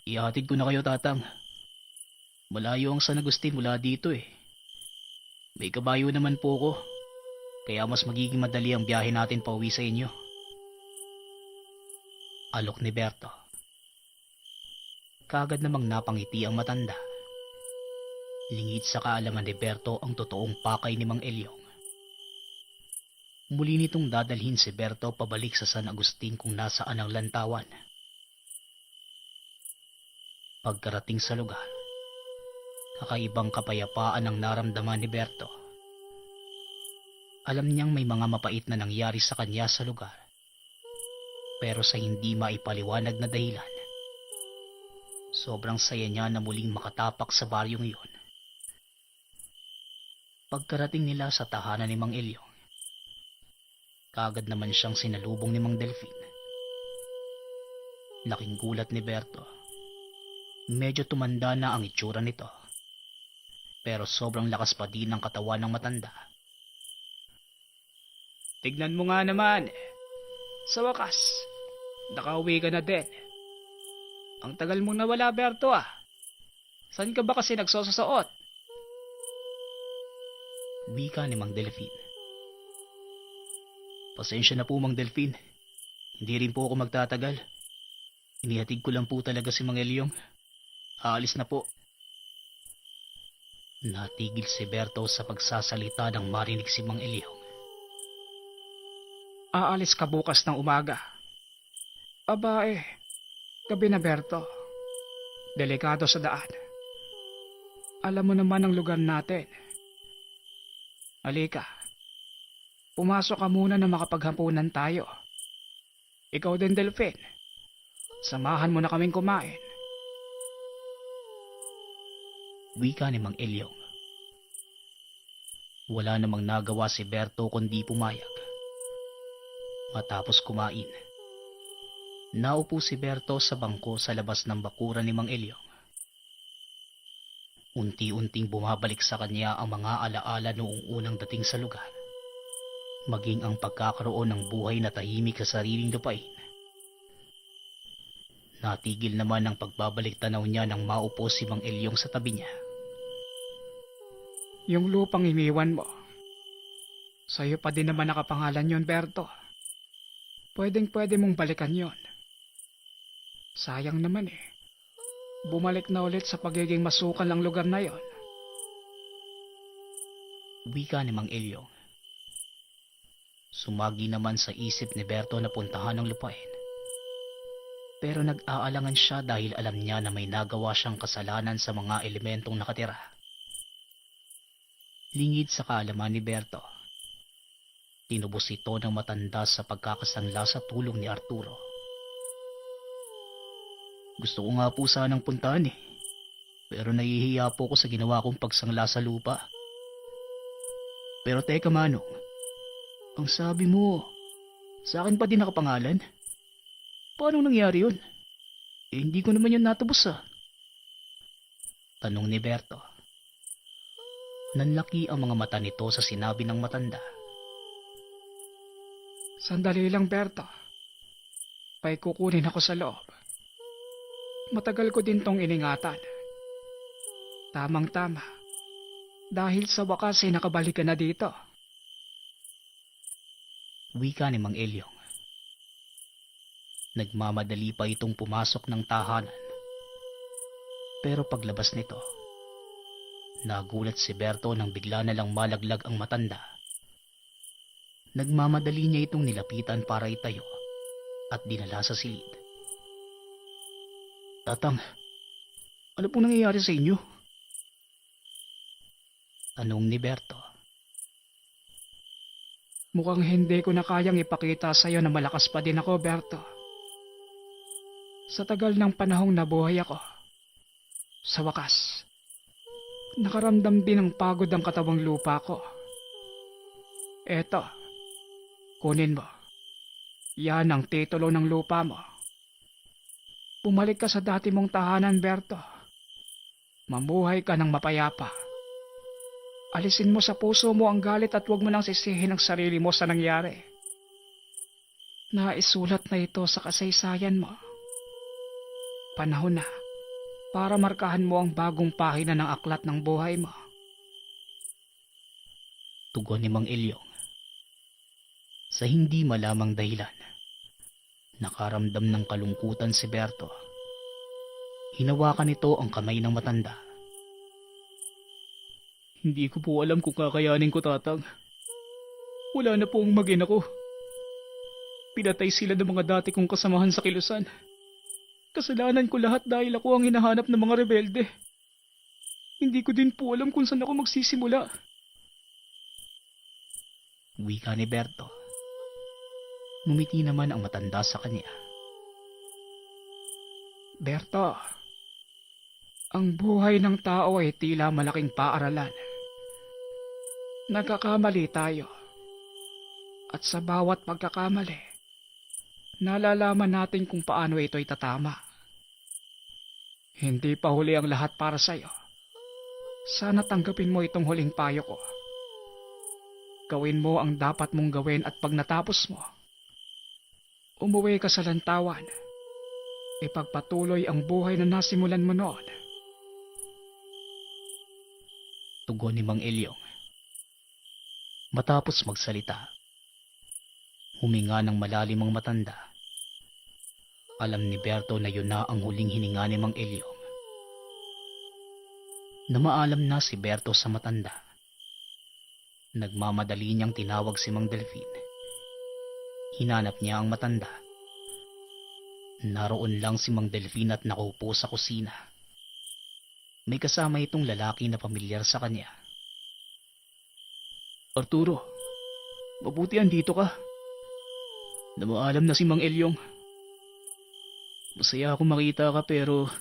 B: "Ihatid ko na kayo, Tatang. Malayo ang San Agustin mula dito eh. May kabayo naman po ko, kaya mas magiging madali ang biyahe natin pauwi sa inyo." Alok ni Berto. Kagad namang napangiti ang matanda. Lingid sa kaalaman ni Berto ang totoong pakay ni Mang Elyong. Muli nitong dadalhin si Berto pabalik sa San Agustin kung nasaan ang lantawan. Pagkarating sa lugar, kakaibang kapayapaan ang naramdaman ni Berto. Alam niyang may mga mapait na nangyari sa kanya sa lugar, pero sa hindi maipaliwanag na dahilan, sobrang saya niya na muling makatapak sa baryong iyon. Pagkarating nila sa tahanan ni Mang Elyong, kagad naman siyang sinalubong ni Mang Delfin. Laking gulat ni Berto. Medyo tumanda na ang itsura nito, pero sobrang lakas pa din ng katawan ng matanda.
C: Tignan mo nga naman. Sa wakas, nakauwi ka na din. Ang tagal mong nawala, Berto ah. Saan ka ba kasi nagsososuot?
B: Wika ni Mang Delfin. "Pasensya na po, Mang Delfin. Hindi rin po ako magtatagal. Inihatid ko lang po talaga si Mang Elyong. Aalis na po." Natigil si Berto sa pagsasalita nang marinig si Mang Elyong.
C: Aalis ka bukas ng umaga. Aba gabi na, Berto. Delikado sa daan. Alam mo naman ang lugar natin. Halika. Pumasok ka muna na makapaghapunan tayo. Ikaw din, Delfin. Samahan mo na kaming kumain.
B: Wika ni Mang Elyong. Wala namang nagawa si Berto kundi pumayag. Matapos kumain, naupo si Berto sa bangko sa labas ng bakuran ni Mang Elyong. Unti-unting bumabalik sa kanya ang mga alaala noong unang dating sa lugar, maging ang pagkakaroon ng buhay na tahimik sa sariling lupain. Natigil naman ang pagbabalik tanaw niya nang maupo si Mang Elyong sa tabi niya.
C: Yung lupang iniwan mo, sa'yo pa din naman nakapangalan yon, Berto. Pwedeng-pwede mong balikan yon. Sayang naman bumalik na ulit sa pagiging masukal ang lugar na yon.
B: Wika ni Mang Elyong. Sumagi naman sa isip ni Berto na puntahan ang lupain. Pero nag-aalangan siya dahil alam niya na may nagawa siyang kasalanan sa mga elementong nakatira. Lingid sa kaalaman ni Berto, Tinubos ito ng matanda sa pagkakasanla sa tulong ni Arturo. Gusto ko nga po sanang puntahan pero nahihiya po ko sa ginawa kong pagsangla sa lupa. Pero teka Manong, ang sabi mo, sa akin pa din nakapangalan? Paano nangyari yun? Hindi ko naman yun natubos Tanong ni Berto. Nanlaki ang mga mata nito sa sinabi ng matanda.
C: Sandali lang, Berto. Pa'y kukunin ako sa loob. Matagal ko din tong iningatan. Tamang-tama. Dahil sa wakas ay nakabalik ka na dito.
B: Wika ni Mang Elyong. Nagmamadali pa itong pumasok ng tahanan. Pero paglabas nito, nagulat si Berto nang bigla na lang malaglag ang matanda. Nagmamadali niya itong nilapitan para itayo at dinala sa silid. Tatang, ano pong nangyayari sa inyo? Tanong ni Berto.
C: Mukhang hindi ko na kayang ipakita sa iyo na malakas pa din ako, Berto. Sa tagal ng panahong nabuhay ako, sa wakas, nakaramdam din ng pagod ang katawang lupa ko. Eto, kunin mo. Yan ang titulo ng lupa mo. Bumalik ka sa dati mong tahanan, Berto. Mamuhay ka ng mapayapa. Alisin mo sa puso mo ang galit at huwag mo nang sisihin ang sarili mo sa nangyari. Naisulat na ito sa kasaysayan mo. Panahon na para markahan mo ang bagong pahina ng aklat ng buhay mo.
B: Tugon ni Mang Elyong. Sa hindi malamang dahilan, nakaramdam ng kalungkutan si Berto. Hinawakan nito ang kamay ng matanda.
C: Hindi ko po alam kung kakayanin ko, Tatang. Wala na po ang mag-ina ko. Pinatay sila ng mga dati kong kasamahan sa kilusan. Kasalanan ko lahat dahil ako ang hinahanap ng mga rebelde. Hindi ko din po alam kung saan ako magsisimula.
B: Wika ni Berto. Ngumiti naman ang matanda sa kanya.
C: Berto, ang buhay ng tao ay tila malaking paaralan. Nagkakamali tayo. At sa bawat pagkakamali, nalalaman natin kung paano ito'y tatama. Hindi pa huli ang lahat para sa'yo. Sana tanggapin mo itong huling payo ko. Gawin mo ang dapat mong gawin at pag natapos mo, umuwi ka sa lantawan. Ipagpatuloy ang buhay na nasimulan mo noon.
B: Tugon ni Mang Elyong. Matapos magsalita, huminga ng malalim ang matanda. Alam ni Berto na yun na ang huling hininga ni Mang Elyong. Namaalam na si Berto sa matanda. Nagmamadali niyang tinawag si Mang Delfin. Hinanap niya ang matanda. Naroon lang si Mang Delfin at nakaupo sa kusina. May kasama itong lalaki na pamilyar sa kanya.
C: Arturo, mabuti andito ka. Namaalam na si Mang Elyong. Masaya akong makita ka pero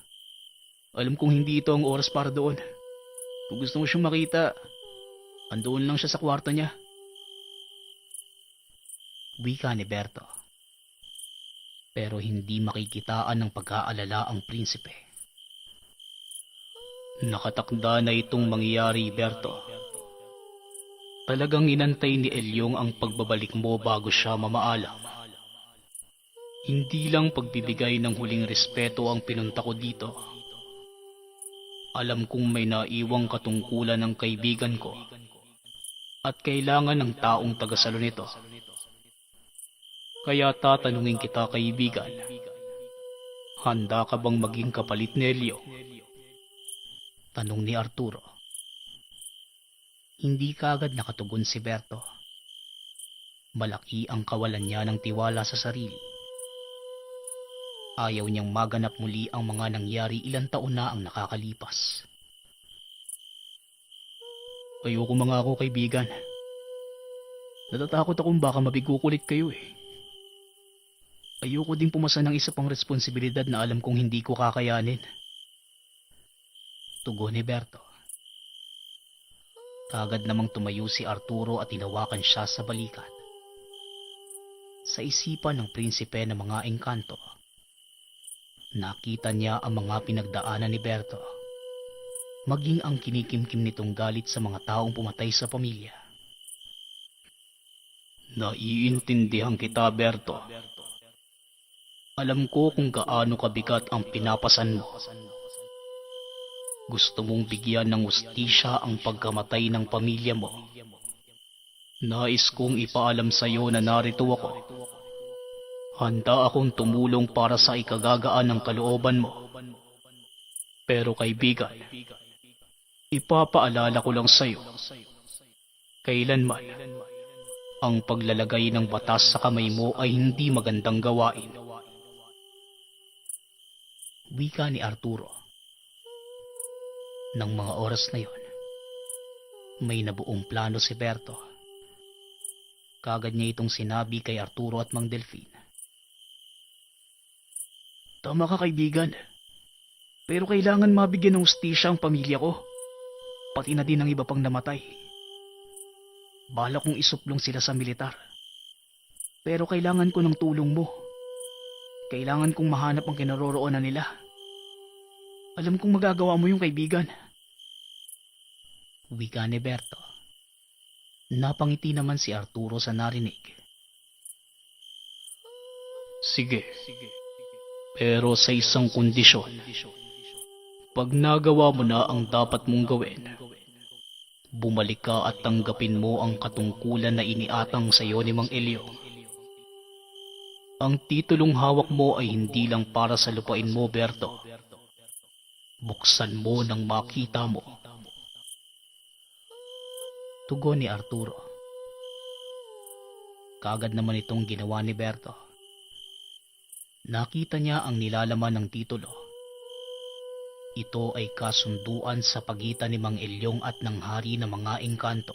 C: alam kong hindi ito ang oras para doon. Kung gusto mo siyang makita, andoon lang siya sa kwarto niya.
B: Wika ni Berto. Pero hindi makikitaan ng pag-aalala ang prinsipe. Nakatakda na itong mangyayari, Berto. Talagang inantay ni Elyong ang pagbabalik mo bago siya mamaalam. Hindi lang pagbibigay ng huling respeto ang pinunta ko dito. Alam kong may naiwang katungkulan ng kaibigan ko at kailangan ng taong tagasalo nito. Kaya tatanungin kita, kaibigan, handa ka bang maging kapalit ni Elyong? Tanong ni Arturo. Hindi kaagad nakatugon si Berto. Malaki ang kawalan niya ng tiwala sa sarili. Ayaw niyang maganap muli ang mga nangyari ilang taon na ang nakakalipas.
C: Ayoko mangako, kaibigan.
B: Natatakot akong baka mabigukulit kayo eh. Ayoko din pumasa ng isa pang responsibilidad na alam kong hindi ko kakayanin. Tugon ni Berto. Kagad namang tumayo si Arturo at tinawakan siya sa balikat. Sa isipan ng prinsipe ng mga engkanto, nakita niya ang mga pinagdaanan ni Berto, maging ang kinikimkim nitong galit sa mga taong pumatay sa pamilya. Naiintindihan kita, Berto. Alam ko kung gaano kabigat ang pinapasan mo. Gusto mong bigyan ng hustisya ang pagkamatay ng pamilya mo. Nais kong ipaalam sa iyo na narito ako. Handa akong tumulong para sa ikagagaan ng kalooban mo. Pero kaibigan, ipapaalala ko lang sa iyo, kailanman, ang paglalagay ng batas sa kamay mo ay hindi magandang gawain. Wika ni Arturo. Nang mga oras na yon, may nabuong plano si Berto. Kagad niya itong sinabi kay Arturo at Mang Delfin. Tama ka, kaibigan. Pero kailangan mabigyan ng hustisya ang pamilya ko. Pati na din ang iba pang namatay. Bala kong isuplong sila sa militar. Pero kailangan ko ng tulong mo. Kailangan kong mahanap ang kinaroroonan nila. Alam kong magagawa mo yung kaibigan. Wika ni Berto. Napangiti naman si Arturo sa narinig. Sige. Pero sa isang kondisyon. Pag nagawa mo na ang dapat mong gawin, bumalik ka at tanggapin mo ang katungkulan na iniatang sa iyo ni Mang Elio. Ang titulong hawak mo ay hindi lang para sa lupain mo, Berto. Buksan mo nang makita mo. Tugon ni Arturo. Kagad naman itong ginawa ni Berto. Nakita niya ang nilalaman ng titulo. Ito ay kasunduan sa pagitan ni Mang Elyong at ng hari ng mga engkanto.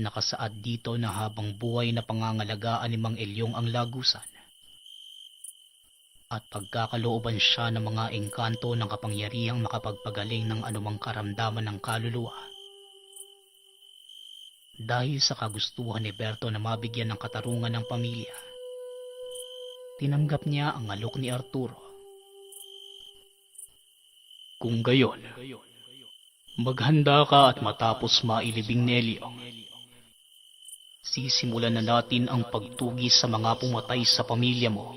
B: Nakasaad dito na habang buhay na pangangalagaan ni Mang Elyong ang lagusan at pagkakalooban siya ng mga engkanto ng kapangyarihang makapagpagaling ng anumang karamdaman ng kaluluwa. Dahil sa kagustuhan ni Berto na mabigyan ng katarungan ng pamilya, tinanggap niya ang alok ni Arturo. Kung gayon, maghanda ka at matapos mailibing ni Elyong, sisimulan na natin ang pagtugis sa mga pumatay sa pamilya mo.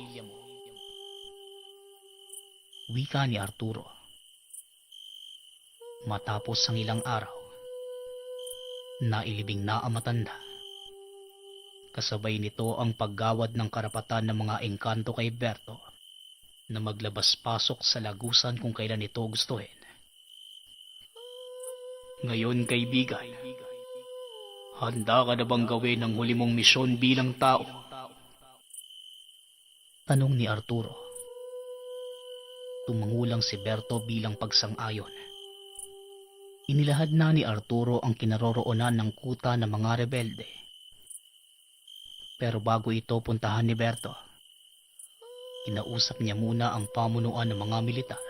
B: Wika ni Arturo. Matapos ang ilang araw, nailibing na ang matanda. Kasabay nito ang paggawad ng karapatan ng mga engkanto kay Berto na maglabas-pasok sa lagusan kung kailan ito gustuhin. Ngayon, kaibigan, handa ka na bang gawin ang huli mong misyon bilang tao? Tanong ni Arturo. Tumangulang si Berto bilang pagsang-ayon. Inilahad na ni Arturo ang kinaroroonan ng kuta ng mga rebelde. Pero bago ito puntahan ni Berto, kinausap niya muna ang pamunuan ng mga militar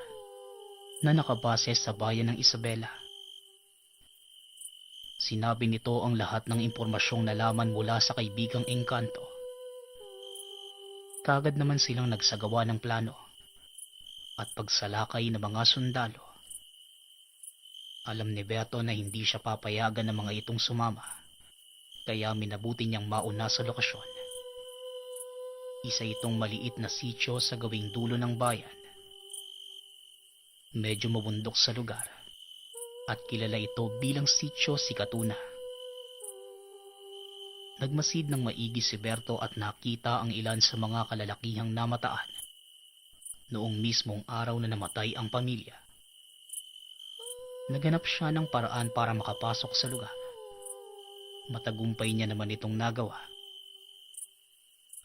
B: na nakabase sa bayan ng Isabela. Sinabi nito ang lahat ng impormasyong nalaman mula sa kaibigang engkanto. Kagad naman silang nagsagawa ng plano at pagsalakay ng mga sundalo. Alam ni Berto na hindi siya papayagan ng mga itong sumama, kaya minabuti niyang mauna sa lokasyon. Isa itong maliit na sityo sa gawing dulo ng bayan. Medyo mabundok sa lugar at kilala ito bilang sityo si Katuna. Nagmasid ng maigi si Berto at nakita ang ilan sa mga kalalakihang namataan noong mismong araw na namatay ang pamilya. Naganap siya ng paraan para makapasok sa lugar. Matagumpay niya naman itong nagawa.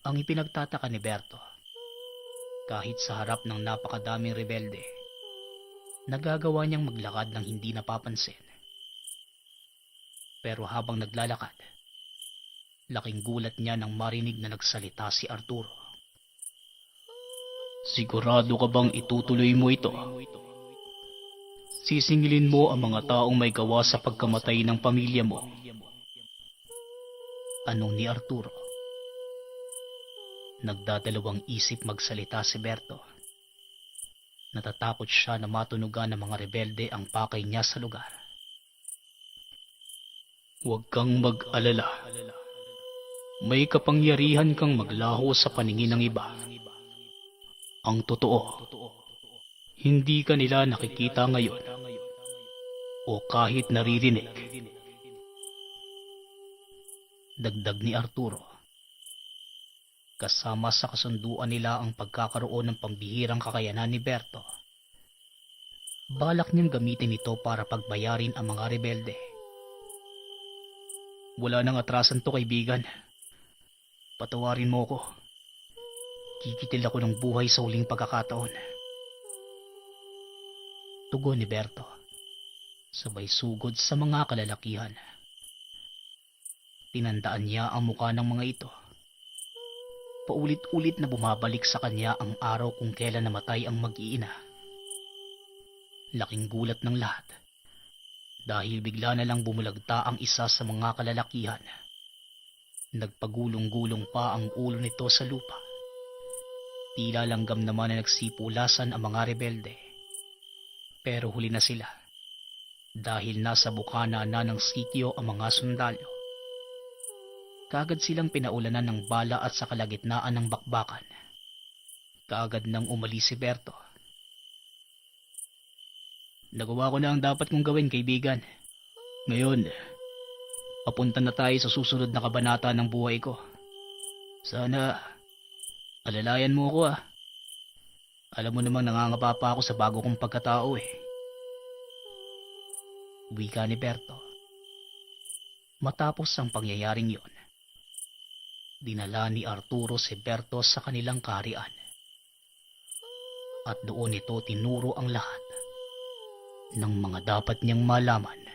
B: Ang ipinagtataka ni Berto, kahit sa harap ng napakadaming rebelde, nagagawa niyang maglakad ng hindi napapansin. Pero habang naglalakad, Laking gulat niya nang marinig na nagsalita si Arturo. Sigurado ka bang itutuloy mo ito? Sisingilin mo ang mga taong may gawa sa pagkamatay ng pamilya mo. Anong ni Arturo? Nagdadalawang isip magsalita si Berto. Natatakot siya na matunugan ng mga rebelde ang pakay niya sa lugar. Huwag kang mag-alala. May kapangyarihan kang maglaho sa paningin ng iba. Ang totoo, hindi ka nila nakikita ngayon o kahit naririnig. Dagdag ni Arturo. Kasama sa kasunduan nila ang pagkakaroon ng pambihirang kakayanan ni Berto. Balak niyang gamitin ito para pagbayarin ang mga rebelde. Wala nang atrasan to, kaibigan. Patawarin mo ko. Kikitil ako ng buhay sa huling pagkakataon. Tugon ni Berto, sabay sugod sa mga kalalakihan. Tinandaan niya ang muka ng mga ito. Paulit-ulit na bumabalik sa kanya ang araw kung kailan namatay ang mag-iina. Laking gulat ng lahat dahil bigla na lang bumulagta ang isa sa mga kalalakihan. Nagpagulong-gulong pa ang ulo nito sa lupa. Tila langgam naman na nagsipulasan ang mga rebelde. Pero huli na sila dahil nasa bukana na ng sitio ang mga sundalo. Kaagad silang pinaulanan ng bala at sa kalagitnaan ng bakbakan. Kaagad nang umalis si Berto. Nagawa ko na ang dapat kong gawin, kaibigan. Ngayon, papunta na tayo sa susunod na kabanata ng buhay ko. Sana, alalayan mo ako ah. Alam mo namang nangangapa pa ako sa bago kong pagkatao eh. Wika ni Berto. Matapos ang pangyayaring yon, dinala ni Arturo si Berto sa kanilang kaharian. At doon ito tinuro ang lahat ng mga dapat niyang malaman